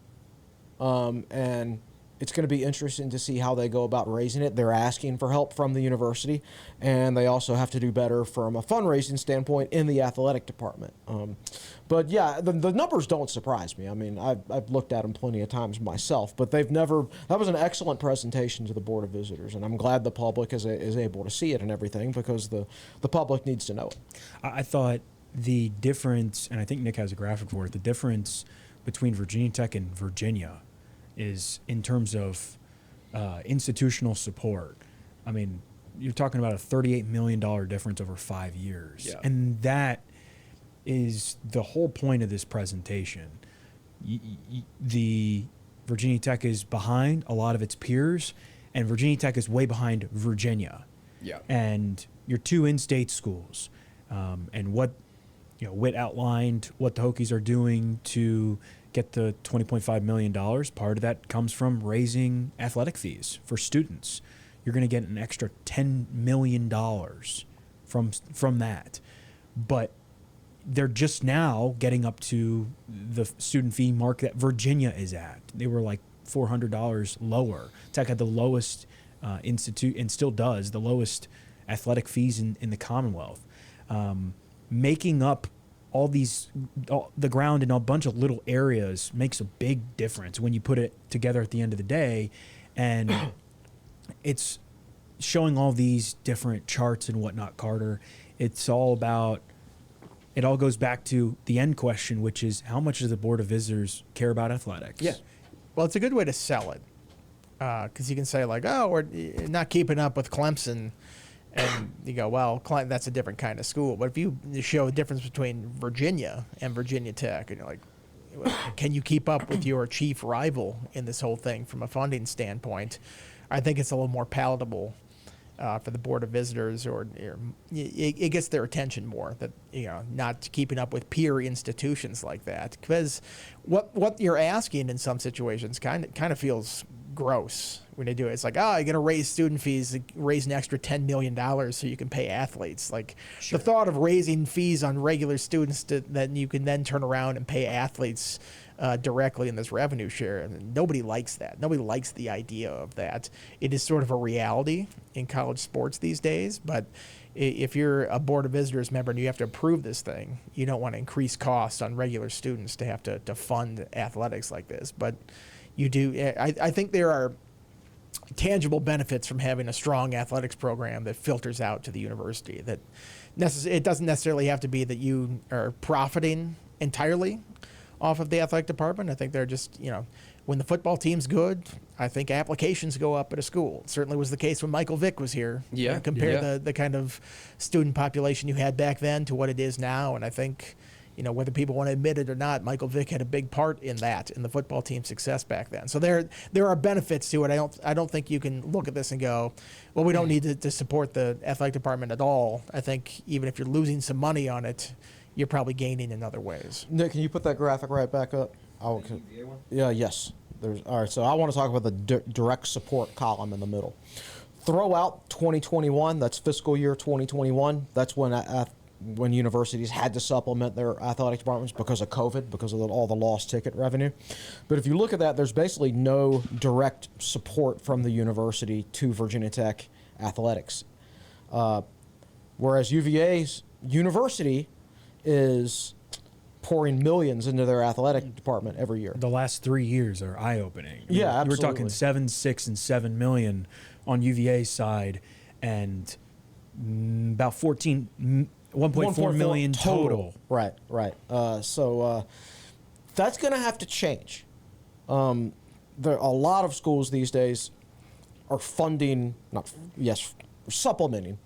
and it's going to be interesting to see how they go about raising it. They're asking for help from the university, and they also have to do better from a fundraising standpoint in the athletic department. But yeah, the numbers don't surprise me. I mean, I've looked at them plenty of times myself, but that was an excellent presentation to the Board of Visitors, and I'm glad the public is able to see it and everything, because the public needs to know it. I thought the difference, and I think Nick has a graphic for it, the difference between Virginia Tech and Virginia is in terms of institutional support. I mean, you're talking about a $38 million difference over 5 years. Yeah. And that is the whole point of this presentation. The Virginia Tech is behind a lot of its peers, and Virginia Tech is way behind Virginia. Yeah. And your 2 in-state schools, and what Whit outlined what the Hokies are doing to get the $20.5 million. Part of that comes from raising athletic fees for students. You're going to get an extra $10 million from that. But they're just now getting up to the student fee mark that Virginia is at. They were like $400 lower. Tech had the lowest institute, and still does, the lowest athletic fees in the Commonwealth. Making up all the ground in a bunch of little areas makes a big difference when you put it together at the end of the day. And it's showing all these different charts and whatnot, Carter. It all goes back to the end question, which is how much does the Board of Visitors care about athletics? Yeah. Well, it's a good way to sell it, because you can say like, oh, we're not keeping up with Clemson. And you go, well, that's a different kind of school. But if you show a difference between Virginia and Virginia Tech, and you're like, can you keep up with your chief rival in this whole thing from a funding standpoint? I think it's a little more palatable for the Board of Visitors, or it gets their attention more, that not keeping up with peer institutions like that. Because what you're asking in some situations kind of feels gross when they do it. It's like, oh, you're gonna raise student fees, raise an extra $10 million so you can pay athletes. Like the thought of raising fees on regular students that you can then turn around and pay athletes directly in this revenue share. And nobody likes that. Nobody likes the idea of that. It is sort of a reality in college sports these days, but if you're a Board of Visitors member and you have to approve this thing, you don't want to increase costs on regular students to have to fund athletics like this. But you do. I think there are tangible benefits from having a strong athletics program that filters out to the university. That it doesn't necessarily have to be that you are profiting entirely off of the athletic department. I think they're just, when the football team's good, I think applications go up at a school. It certainly was the case when Michael Vick was here. Yeah. Compare the kind of student population you had back then to what it is now. And I think, whether people want to admit it or not, Michael Vick had a big part in that, in the football team's success back then. So there are benefits to it. I don't think you can look at this and go, well, we don't need to support the athletic department at all. I think even if you're losing some money on it, you're probably gaining in other ways. Nick, can you put that graphic right back up? Yeah, yes. All right, so I want to talk about the direct support column in the middle. Throw out 2021, that's fiscal year 2021. That's when universities had to supplement their athletic departments because of COVID, because of all the lost ticket revenue. But if you look at that, there's basically no direct support from the university to Virginia Tech athletics. Whereas UVA's university is pouring millions into their athletic department every year. The last 3 years are eye-opening. Yeah, We're absolutely. talking 7, 6, and 7 million on UVA's side, and about 1.4 million total. Right. So that's going to have to change. There a lot of schools these days are supplementing,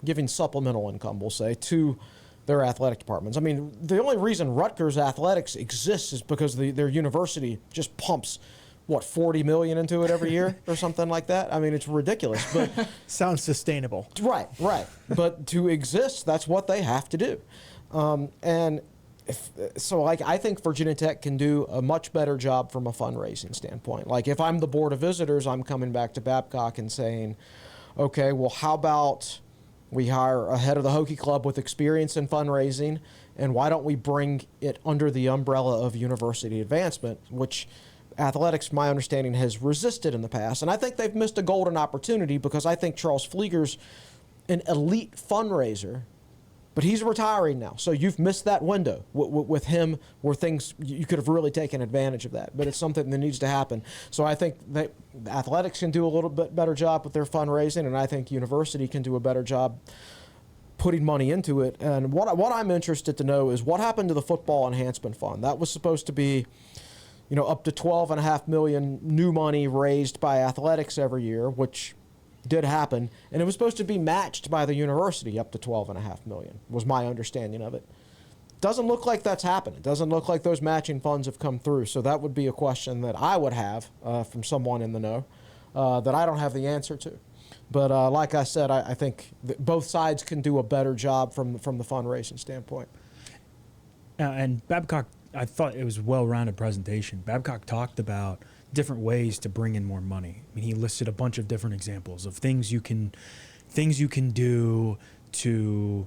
giving supplemental income, we'll say, to their athletic departments. I mean, the only reason Rutgers athletics exists is because their university just pumps, $40 million into it every year or something like that. I mean, it's ridiculous. But sounds sustainable. Right. But to exist, that's what they have to do. I think Virginia Tech can do a much better job from a fundraising standpoint. Like if I'm the Board of Visitors, I'm coming back to Babcock and saying, okay, well, how about we hire a head of the Hokie Club with experience in fundraising, and why don't we bring it under the umbrella of university advancement, which athletics, my understanding, has resisted in the past. And I think they've missed a golden opportunity because I think Charles Flieger's an elite fundraiser, but he's retiring now. So you've missed that window with him where you could have really taken advantage of that. But it's something that needs to happen. So I think that athletics can do a little bit better job with their fundraising, and I think university can do a better job putting money into it. And what I'm interested to know is what happened to the football enhancement fund. That was supposed to be up to $12.5 million new money raised by athletics every year, which did happen, and it was supposed to be matched by the university up to $12.5 million, was my understanding of it. Doesn't look like that's happened. It doesn't look like those matching funds have come through, so that would be a question that I would have from someone in the know that I don't have the answer to. But like I said, I think that both sides can do a better job from the fundraising standpoint. And Babcock, I thought it was a well-rounded presentation. Babcock talked about different ways to bring in more money. I mean, he listed a bunch of different examples of things you can do to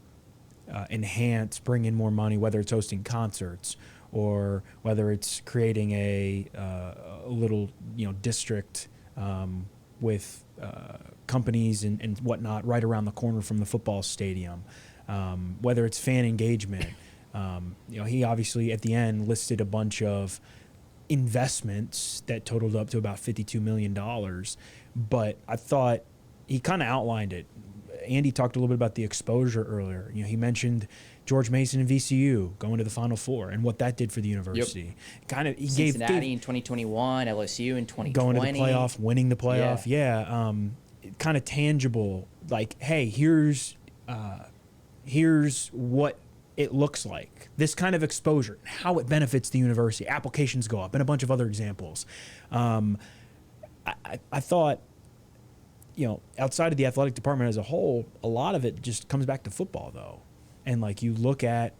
enhance, bring in more money, whether it's hosting concerts or whether it's creating a little district with companies and whatnot right around the corner from the football stadium, whether it's fan engagement. He obviously at the end listed a bunch of investments that totaled up to about $52 million, but I thought he kind of outlined it. Andy talked a little bit about the exposure earlier. He mentioned George Mason and VCU going to the Final Four and what that did for the university. Yep. He Cincinnati in 2021, LSU in 2020. Going to the playoff, winning the playoff. Yeah. Kind of tangible. Like, hey, here's what it looks like, this kind of exposure, how it benefits the university, applications go up, and a bunch of other examples. I thought, outside of the athletic department as a whole, a lot of it just comes back to football, though. And, you look at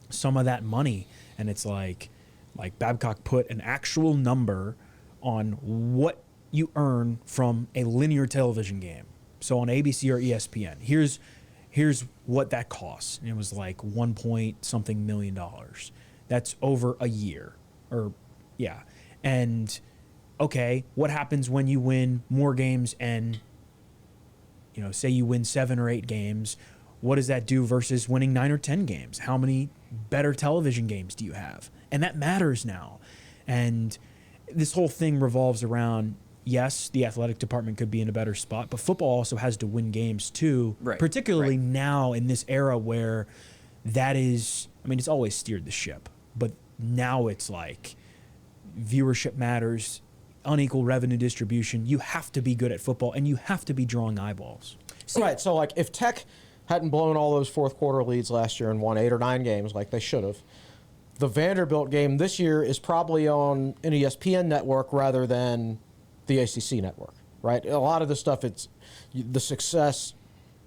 some of that money, and it's like Babcock put an actual number on what you earn from a linear television game. So on ABC or ESPN, here's what that costs. And it was like 1 point something million dollars. That's over a year, or yeah. And okay, what happens when you win more games and, you know, say you win 7 or 8 games? What does that do versus winning 9 or 10 games? How many better television games do you have? And that matters now. And this whole thing revolves around, yes, the athletic department could be in a better spot, but football also has to win games too, particularly now in this era where that is, I mean, it's always steered the ship, but now it's like viewership matters, unequal revenue distribution. You have to be good at football, and you have to be drawing eyeballs. Right, so like if Tech hadn't blown all those fourth quarter leads last year and won 8 or 9 games like they should have, the Vanderbilt game this year is probably on an ESPN network rather than the ACC network, right? A lot of the stuff, the success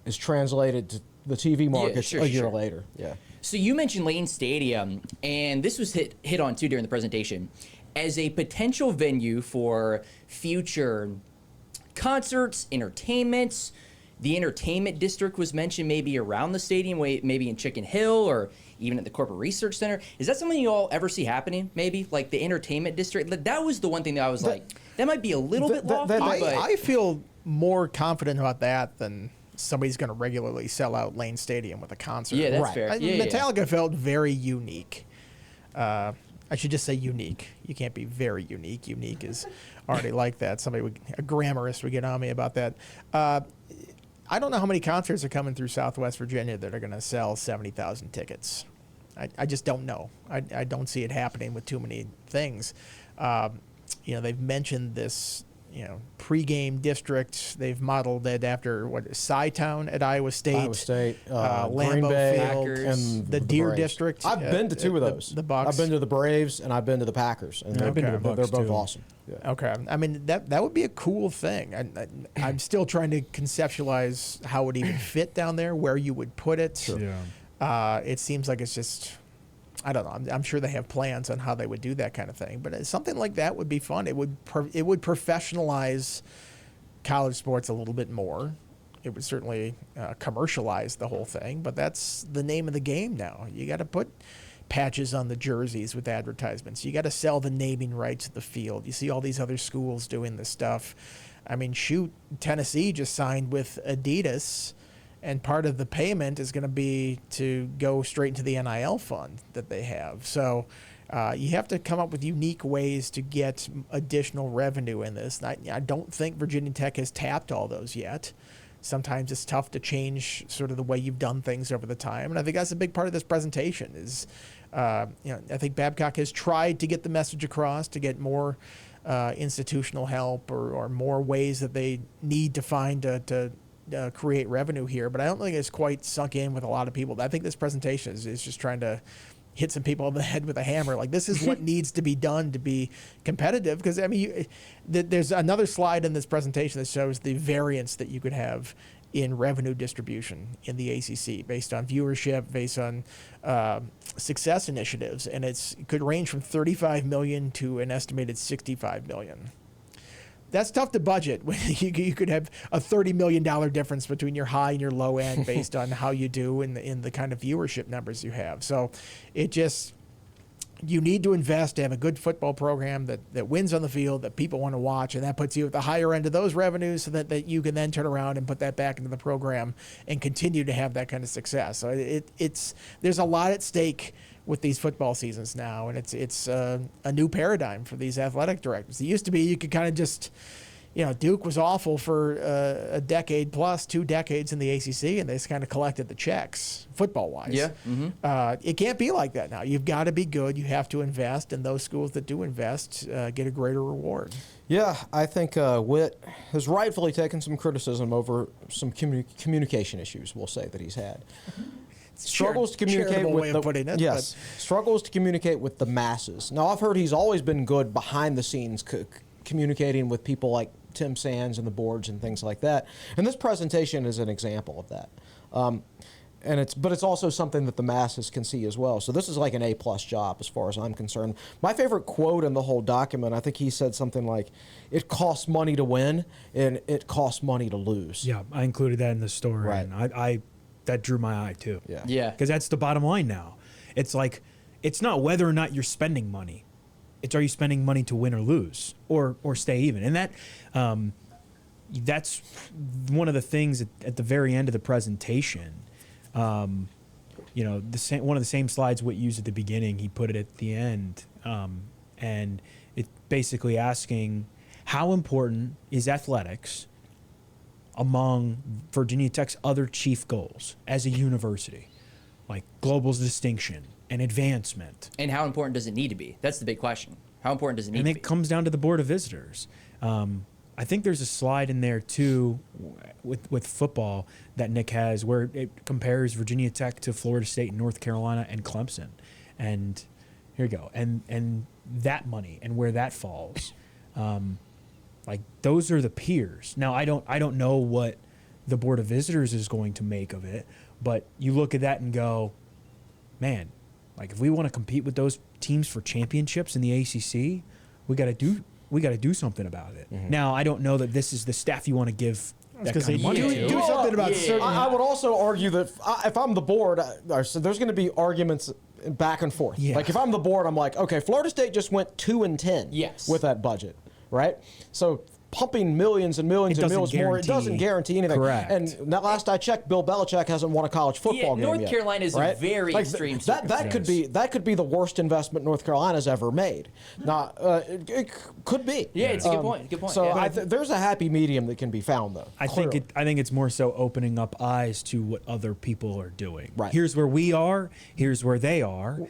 is translated to the TV markets a year later. Yeah. So you mentioned Lane Stadium, and this was hit on too during the presentation, as a potential venue for future concerts, entertainments. The entertainment district was mentioned maybe around the stadium, maybe in Chicken Hill or even at the Corporate Research Center. Is that something you all ever see happening, maybe? Like the entertainment district? That was the one thing that I was like, that might be a little bit lofty. I feel more confident about that than somebody's going to regularly sell out Lane Stadium with a concert. Yeah, that's fair. Metallica felt very unique. I should just say unique. You can't be very unique. Unique is already like that. A grammarist would get on me about that. I don't know how many concerts are coming through Southwest Virginia that are going to sell 70,000 tickets. I just don't know. I don't see it happening with too many things. They've mentioned this, pregame district. They've modeled it after Cy-Town at Iowa State, Lambeau Green Bay, Field, and the Deer Braves. District. I've been to 2 of those. The Bucks. I've been to the Braves and I've been to the Packers, and I've been to the Bucks they're both too. awesome. Yeah. Okay, I mean that would be a cool thing. I'm still trying to conceptualize how it would even fit down there, where you would put it. Sure. Yeah. It seems like it's just, I don't know. I'm sure they have plans on how they would do that kind of thing, but something like that would be fun. It would professionalize college sports a little bit more. It would certainly commercialize the whole thing, but that's the name of the game now. You got to put patches on the jerseys with advertisements. You got to sell the naming rights of the field. You see all these other schools doing this stuff. I mean, shoot, Tennessee just signed with Adidas, and part of the payment is going to be to go straight into the NIL fund that they have. So you have to come up with unique ways to get additional revenue in this. I don't think Virginia Tech has tapped all those yet. Sometimes it's tough to change sort of the way you've done things over the time. And I think that's a big part of this presentation is, I think Babcock has tried to get the message across, to get more institutional help or more ways that they need to find to create revenue here. But I don't think it's quite sunk in with a lot of people. I think this presentation is just trying to hit some people on the head with a hammer. Like, this is what needs to be done to be competitive. Because, I mean, there's another slide in this presentation that shows the variance that you could have in revenue distribution in the ACC based on viewership, based on success initiatives. And it could range from $35 million to an estimated $65 million. That's tough to budget. You could have a $30 million difference between your high and your low end based on how you do in the kind of viewership numbers you have. So you need to invest to have a good football program that wins on the field, that people want to watch, and that puts you at the higher end of those revenues so that you can then turn around and put that back into the program and continue to have that kind of success. So there's a lot at stake with these football seasons now, and it's a new paradigm for these athletic directors. It used to be you could kind of just, Duke was awful for a decade plus, 2 decades in the ACC, and they just kind of collected the checks football-wise. Yeah. Mm-hmm. It can't be like that now. You've got to be good. You have to invest, and those schools that do invest get a greater reward. Yeah, I think Whit has rightfully taken some criticism over some communication issues, we'll say, that he's had. Struggles to communicate with struggles to communicate with the masses. Now, I've heard he's always been good behind the scenes communicating with people like Tim Sands and the boards and things like that. And this presentation is an example of that. And it's also something that the masses can see as well. So this is like an A+ job as far as I'm concerned. My favorite quote in the whole document, I think he said something like, "It costs money to win, and it costs money to lose." Yeah, I included that in the story, Right. and I that drew my eye too. Yeah. Yeah. Because that's the bottom line now. It's like, it's not whether or not you're spending money. It's, are you spending money to win or lose, or stay even? And that that's one of the things at the very end of the presentation. You know, one of the same slides Whit used at the beginning, he put it at the end, and it basically asking, how important is athletics among Virginia Tech's other chief goals as a university, like global distinction and advancement? And how important does it need to be? That's the big question. How important does it need And to it be? comes down to the Board of Visitors. I think there's a slide in there too with football that Nick has where it compares Virginia Tech to Florida State, North Carolina, and Clemson. And here you go. And that money and where that falls. Like, those are the peers. Now, I don't know what the Board of Visitors is going to make of it, but you look at that and go, man, like, if we want to compete with those teams for championships in the ACC, we got to do something about it. Now, I don't know that this is the staff you want to give that kind of money to. do something about certain. I would also argue that if I'm the board, so there's going to be arguments back and forth. Yeah. Like, if I'm the board, I'm like, okay, Florida State just went 2-10 Yes. with that budget, right? So pumping millions and millions It and doesn't millions more, it doesn't guarantee anything. Correct. And that last I checked, Bill Belichick hasn't won a college football game North yet. Carolina is a right? very extreme that could be the worst investment North Carolina's ever made. Not it could be. Yeah, it's a good point. Good point. So yeah. there's a happy medium that can be found, though. I think it's more so opening up eyes to what other people are doing. Right. Here's where we are. Here's where they are.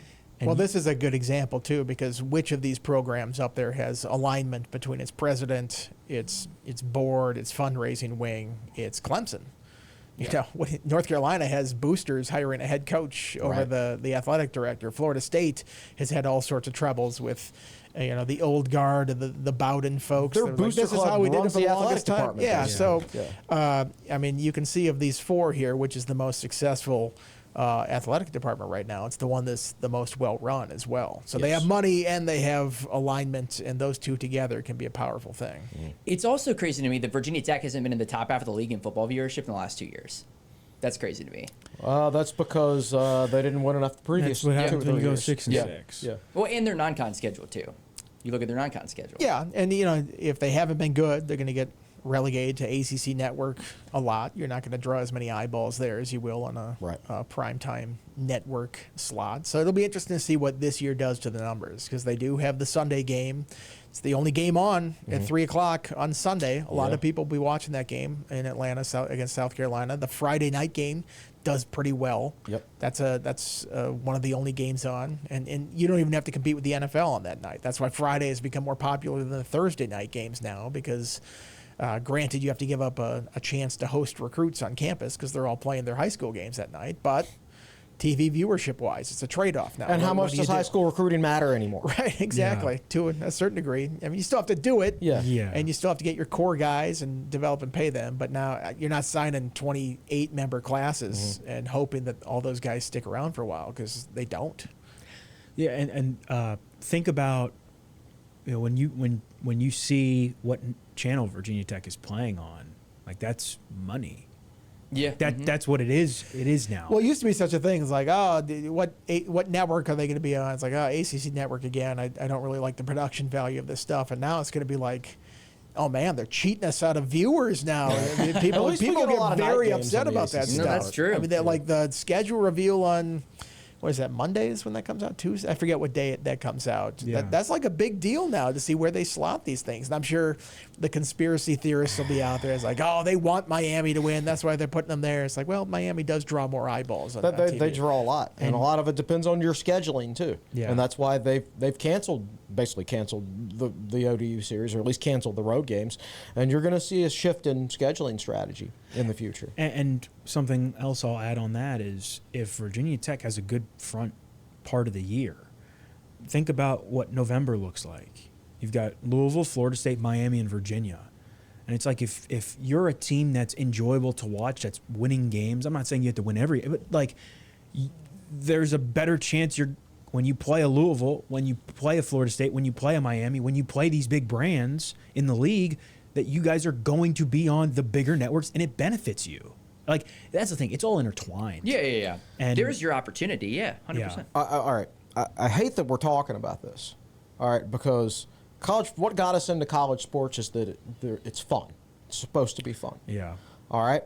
And Well, this is a good example too, because which of these programs up there has alignment between its president, its board, its fundraising wing? It's Clemson. You know, North Carolina has boosters hiring a head coach over Right. the athletic director. Florida State has had all sorts of troubles with, the old guard and the Bowden folks. Their They're booster this is club how we did it runs for the the longest athletic time. department. Yeah, Yeah. so I mean, you can see of these four here, which is the most successful athletic department right now. It's the one that's the most well run as well. So they Yes. have money and they have alignment, and those two together can be a powerful thing. It's also crazy to me that Virginia Tech hasn't been in the top half of the league in football viewership in the last 2 years. That's crazy to me. That's because they didn't win enough the previous. that's what happens 2 when or you go 3 years. 6 and Yeah. 6. Yeah. Well, and their non-con schedule too. You look at their non-con schedule. Yeah, and if they haven't been good, they're going to get relegated to ACC network a lot. You're not going to draw as many eyeballs there as you will on a Right. primetime network slot. So it'll be interesting to see what this year does to the numbers, because they do have the Sunday game. It's the only game on at 3 o'clock on Sunday. A lot Yeah. of people will be watching that game in Atlanta against South Carolina. The Friday night game does pretty well. Yep. That's one of the only games on, and you don't even have to compete with the NFL on that night. That's why Friday has become more popular than the Thursday night games now, because granted, you have to give up a chance to host recruits on campus because they're all playing their high school games that night, but TV viewership wise, it's a trade-off now. And how What much do you does high do? school recruiting matter anymore? Right, exactly. To a certain degree. I mean, you still have to do it. Yeah. Yeah. And you still have to get your core guys and develop and pay them. But now you're not signing 28 member classes and hoping that all those guys stick around for a while, because they don't. Yeah, and think about, when you see what channel Virginia Tech is playing on, like, that's money. Yeah. That's what it is. It is now. Well, it used to be such a thing. It's like, what network are they going to be on? It's like, ACC network again. I don't really like the production value of this stuff. And now it's going to be like, oh man, they're cheating us out of viewers now. I mean, people At least we get a lot get of night very games upset on the about that ACC. stuff. No, that's true. I mean, like the schedule reveal on, what is that, Mondays when that comes out? Tuesday? I forget what day that comes out. Yeah. That's like a big deal now to see where they slot these things. And I'm sure the conspiracy theorists will be out there. It's like, oh, they want Miami to win. That's why they're putting them there. It's like, well, Miami does draw more eyeballs on TV. They draw a lot, and a lot of it depends on your scheduling too. Yeah. And that's why they've basically canceled the ODU series, or at least canceled the road games. And you're going to see a shift in scheduling strategy in the future. And something else I'll add on that is, if Virginia Tech has a good front part of the year, think about what November looks like. You've got Louisville, Florida State, Miami, and Virginia. And it's like if you're a team that's enjoyable to watch, that's winning games. I'm not saying you have to win every, but like there's a better chance when you play a Louisville, when you play a Florida State, when you play a Miami, when you play these big brands in the league, that you guys are going to be on the bigger networks, and it benefits you. Like, that's the thing. It's all intertwined. Yeah. And there's your opportunity. Yeah, 100%. Yeah. All right. I hate that we're talking about this. All right, because what got us into college sports is that it's fun. It's supposed to be fun. Yeah. All right.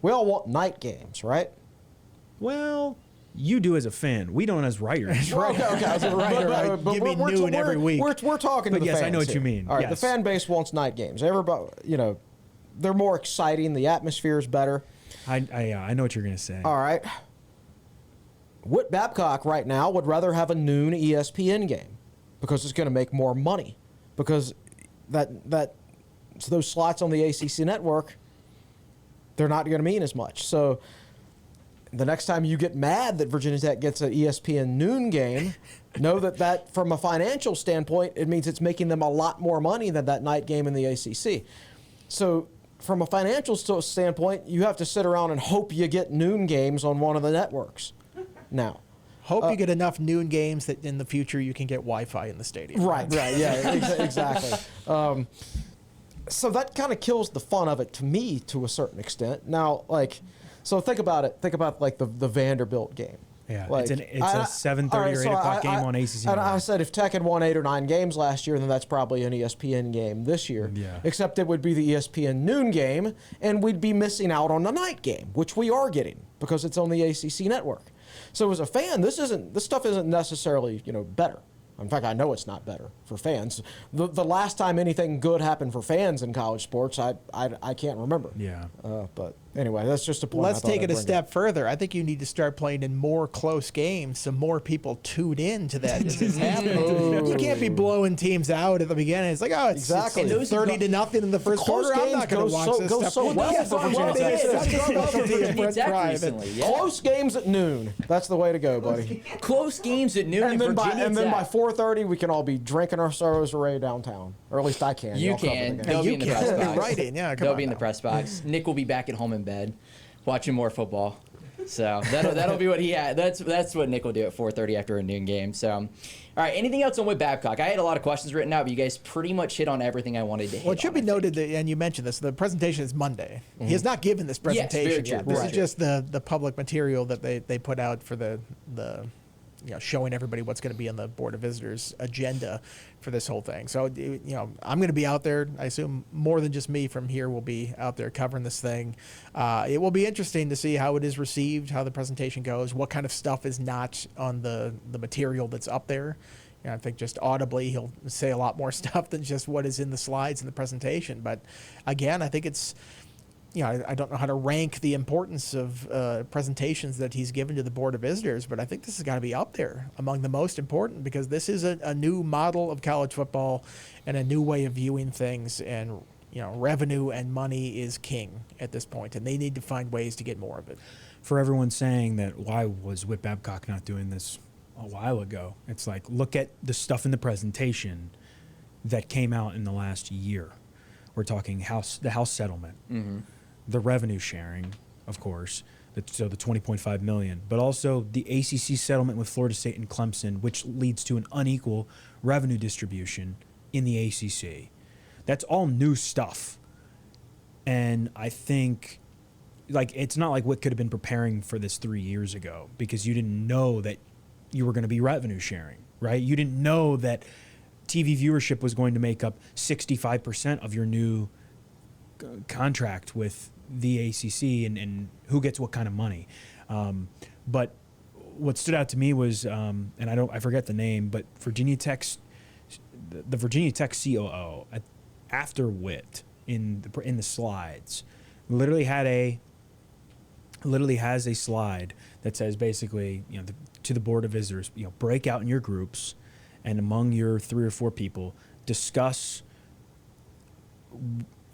We all want night games, right? Well, you do as a fan. We don't as writers. Well, okay. As a writer, right. Give me noon every week. We're talking to But the yes, fans I know what here. you mean. All right, Yes. the fan base wants night games. Everybody, they're more exciting. The atmosphere is better. I know what you're going to say. All right. Whit Babcock right now would rather have a noon ESPN game because it's going to make more money, because so those slots on the ACC network, they're not going to mean as much. So the next time you get mad that Virginia Tech gets an ESPN noon game, know that from a financial standpoint, it means it's making them a lot more money than that night game in the ACC. So from a financial standpoint, you have to sit around and hope you get noon games on one of the networks now. Hope you get enough noon games that in the future you can get Wi-Fi in the stadium. Right, yeah, exactly. So that kind of kills the fun of it to me to a certain extent. Now, so think about it. Think about like the Vanderbilt game. Yeah, Like, it's a 7:30 or 8 o'clock game on ACC. And I said if Tech had won 8 or 9 games last year, then that's probably an ESPN game this year. Yeah. Except it would be the ESPN noon game, and we'd be missing out on the night game, which we are getting because it's on the ACC network. So as a fan, this stuff isn't necessarily better. In fact, I know it's not better for fans. The last time anything good happened for fans in college sports, I can't remember. Yeah. But anyway, that's just a point. Let's take it a step further. I think you need to start playing in more close games so more people tune in to that as it's happening. You can't be blowing teams out at the beginning. It's like, oh, it's Exactly. 30-0 in the first Close quarter. I'm games not going to watch this go stuff. so well for Virginia Tech. That's a specialty of Virginia Brett Tech Private. recently, yeah. Close games at noon. That's the way to go, buddy. Close games at noon And in then Virginia by Tech. 4:30, we can all be drinking our sorrows array downtown, or at least I can. You Y'all cover can. the game. They'll be in the press box. Right in, yeah. They'll be in the press box. Nick will be back at home in bed, watching more football. So that'll be what he had. That's what Nick will do at 4:30 after a noon game. So, all right. Anything else on Whit Babcock? I had a lot of questions written out, but you guys pretty much hit on everything I wanted to hit. Well, it should on, be I noted that, and you mentioned this, the presentation is Monday. He has not given this presentation very true, yet. This very is true. just the public material that they put out for the showing everybody what's going to be on the Board of Visitors agenda for this whole thing. So, I'm going to be out there. I assume more than just me from here will be out there covering this thing. It will be interesting to see how it is received, how the presentation goes, what kind of stuff is not on the material that's up there. I think just audibly he'll say a lot more stuff than just what is in the slides in the presentation. But again, I think it's, I don't know how to rank the importance of presentations that he's given to the Board of Visitors, but I think this has got to be up there among the most important, because this is a new model of college football and a new way of viewing things. And, revenue and money is king at this point, and they need to find ways to get more of it. For everyone saying that, why was Whit Babcock not doing this a while ago? It's like, look at the stuff in the presentation that came out in the last year. We're talking the house settlement, the revenue sharing, of course, so the $20.5 million, but also the ACC settlement with Florida State and Clemson, which leads to an unequal revenue distribution in the ACC. That's all new stuff. And I think, it's not like Whit could have been preparing for this 3 years ago, because you didn't know that you were going to be revenue sharing, right? You didn't know that TV viewership was going to make up 65% of your new contract with the ACC and who gets what kind of money. But what stood out to me was, and I forget the name, but the Virginia Tech COO after Whit in the slides literally has a slide that says basically, to the Board of Visitors, break out in your groups, and among your 3 or 4 people, discuss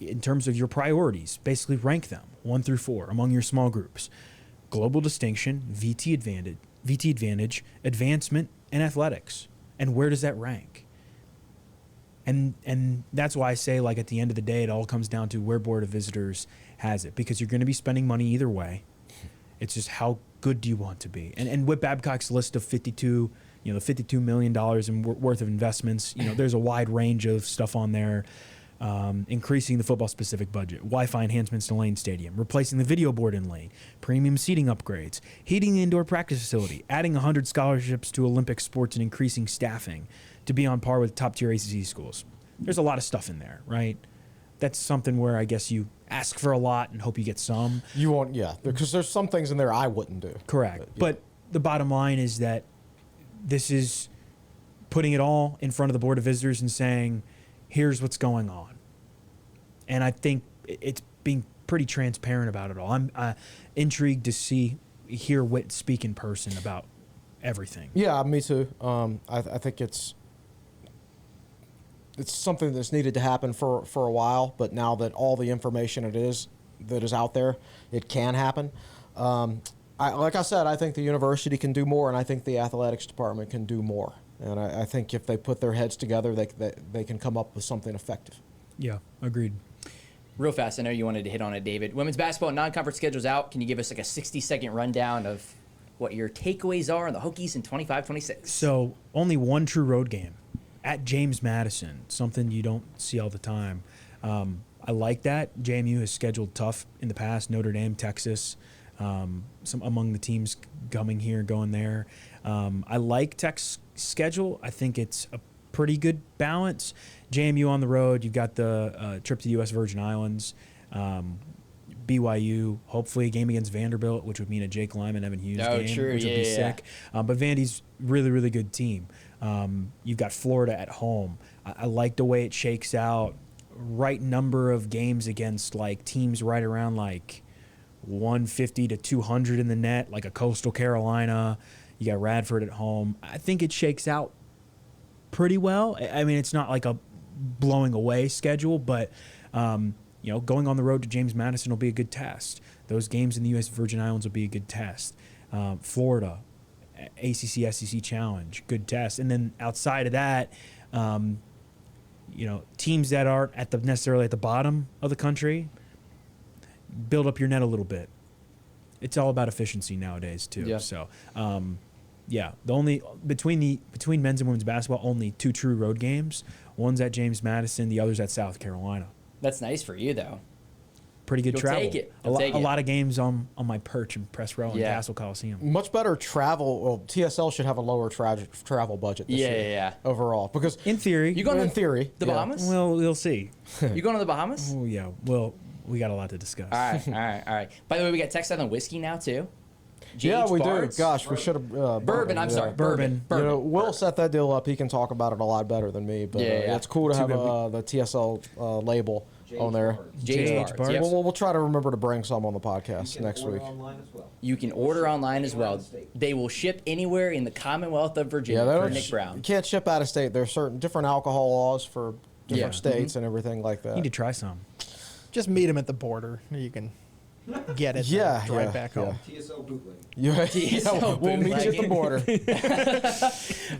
in terms of your priorities, basically rank them 1 through 4 among your small groups. Global distinction, VT advantage, advancement, and athletics. And where does that rank? And that's why I say, like, at the end of the day, it all comes down to where Board of Visitors has it, because you're going to be spending money either way. It's just how good do you want to be? And Whit Babcock's list of $52 million worth of investments, there's a wide range of stuff on there. Increasing the football-specific budget, Wi-Fi enhancements to Lane Stadium, replacing the video board in Lane, premium seating upgrades, heating the indoor practice facility, adding 100 scholarships to Olympic sports, and increasing staffing to be on par with top-tier ACC schools. There's a lot of stuff in there, right? That's something where I guess you ask for a lot and hope you get some. You won't, yeah, because there's some things in there I wouldn't do. Correct. But the bottom line is that this is putting it all in front of the Board of Visitors and saying, here's what's going on. And I think it's being pretty transparent about it all. I'm intrigued to hear Whit speak in person about everything. Yeah, me too. I think it's something that's needed to happen for a while, but now that all the information that is out there, it can happen. Like I said, I think the university can do more, and I think the athletics department can do more. And I think if they put their heads together, they can come up with something effective. Yeah, agreed. Real fast, I know you wanted to hit on it, David. Women's basketball non-conference schedule's out. Can you give us like a 60-second rundown of what your takeaways are on the Hokies in 25-26? So only one true road game at James Madison, something you don't see all the time. I like that. JMU has scheduled tough in the past, Notre Dame, Texas, some among the teams coming here, going there. I like Tech's schedule. I think it's a pretty good balance. JMU on the road. You've got the trip to the U.S. Virgin Islands. BYU, hopefully a game against Vanderbilt, which would mean a Jake Lyman, Evan Hughes game, which would be sick. But Vandy's really, really good team. You've got Florida at home. I like the way it shakes out. Right number of games against like teams right around like 150 to 200 in the net, like a Coastal Carolina. You got Radford at home. I think it shakes out pretty well. I mean, it's not like a blowing away schedule, but going on the road to James Madison will be a good test. Those games in the U.S. Virgin Islands will be a good test. Florida, ACC, SEC Challenge, good test. And then outside of that, teams that aren't necessarily at the bottom of the country, build up your net a little bit. It's all about efficiency nowadays too. Yeah. So, the only between men's and women's basketball, only two true road games. One's at James Madison, the other's at South Carolina. That's nice for you, though. Pretty good You'll travel. take it. A lot of games on my perch and press row in Castle Coliseum. Much better travel. Well, TSL should have a lower travel budget this year overall. Because in theory. You going in to theory, the Bahamas? Well, we'll see. You going to the Bahamas? Oh, yeah. Well, we got a lot to discuss. All right. By the way, we got Tech Sideline whiskey now, too. Yeah, we Bards. do. Gosh, we should have... Bourbon, I'm sorry. Bourbon. We'll set that deal up. He can talk about it a lot better than me. But it's cool to have the TSL label on there. JH Bards. Yep. We'll try to remember to bring some on the podcast next week. You can order online as well. They will ship anywhere in the Commonwealth of Virginia for Nick Brown. You can't ship out of state. There's certain different alcohol laws for different states and everything like that. Need to try some. Just meet him at the border. You can get it. And drive back home. TSL bootleg. We'll meet you at the border.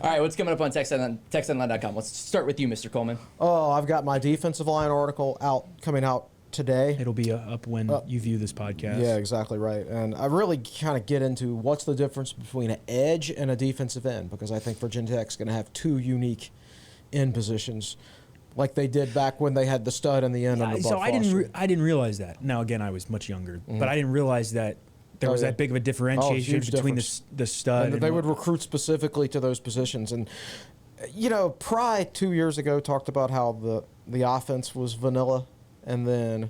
All right, what's coming up on TechSideline.com? Let's start with you, Mr. Coleman. Oh, I've got my defensive line article coming out today. It'll be up when you view this podcast. Yeah, exactly right. And I really kind of get into what's the difference between an edge and a defensive end, because I think Virginia Tech's going to have two unique end positions, like they did back when they had the stud and the end on the Bud Foster. I didn't realize that. Now again, I was much younger, but I didn't realize that there was that big of a differentiation between the stud. And they would recruit specifically to those positions. And Pry 2 years ago talked about how the offense was vanilla, and then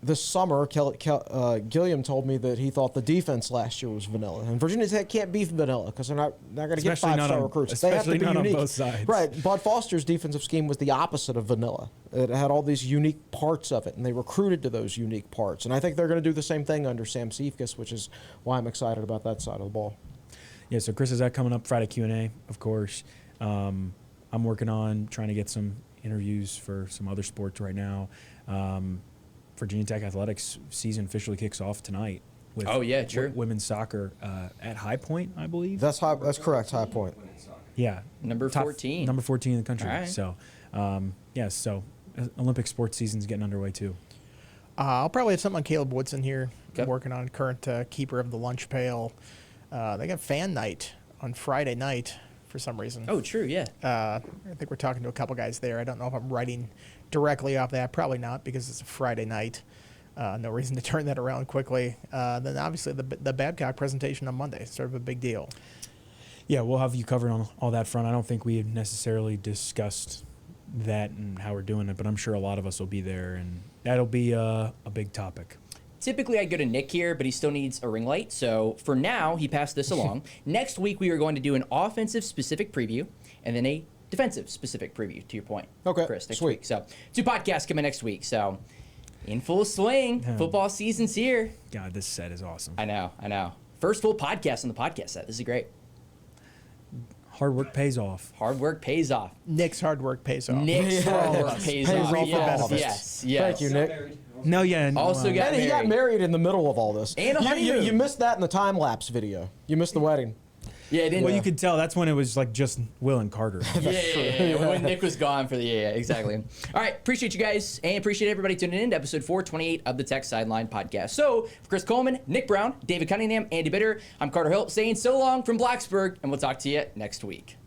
this summer, Gilliam told me that he thought the defense last year was vanilla. And Virginia Tech can't be vanilla because they're not going to get five-star recruits. They have to be not unique. On both sides. Right. Bud Foster's defensive scheme was the opposite of vanilla. It had all these unique parts of it, and they recruited to those unique parts. And I think they're going to do the same thing under Sam Siefkas, which is why I'm excited about that side of the ball. Yeah, so Chris, is that coming up Friday Q&A, of course. I'm working on trying to get some interviews for some other sports right now. Virginia Tech athletics season officially kicks off tonight with women's soccer at High Point, I believe. That's correct, High Point. Yeah. Number 14. Number 14 in the country. All right. So Yeah, so Olympic sports season's getting underway too. I'll probably have something on Caleb Woodson here. Okay. I'm working on current keeper of the lunch pail. They got fan night on Friday night for some reason. Oh, true, yeah. I think we're talking to a couple guys there. I don't know if I'm writing directly off that. Probably not, because it's a Friday night. No reason to turn that around quickly. Then obviously the Babcock presentation on Monday. Sort of a big deal. Yeah, we'll have you covered on all that front. I don't think we have necessarily discussed that and how we're doing it, but I'm sure a lot of us will be there, and that'll be a big topic. Typically, I'd go to Nick here, but he still needs a ring light. So for now, he passed this along. Next week, we are going to do an offensive-specific preview and then a defensive-specific preview, to your point, Okay, Chris, next sweet. week. So 2 podcasts coming next week. So in full swing. Football season's here. God, this set is awesome. I know. First full podcast on the podcast set. This is great. Hard work pays off. Hard work pays off. Nick's hard work pays off. Nick's hard work pays off. off for all of us. Yes. Thank you, Nick. No, yeah. Also got And he got married in the middle of all this. And a you, honeymoon. you missed that in the time lapse video. You missed the wedding. Yeah, it didn't. Well, you could tell that's when it was like just Will and Carter. Yeah, when Nick was gone for the exactly. All right, appreciate you guys and appreciate everybody tuning in to episode 428 of the Tech Sideline podcast. So, for Chris Coleman, Nick Brown, David Cunningham, Andy Bitter, I'm Carter Hill saying so long from Blacksburg, and we'll talk to you next week.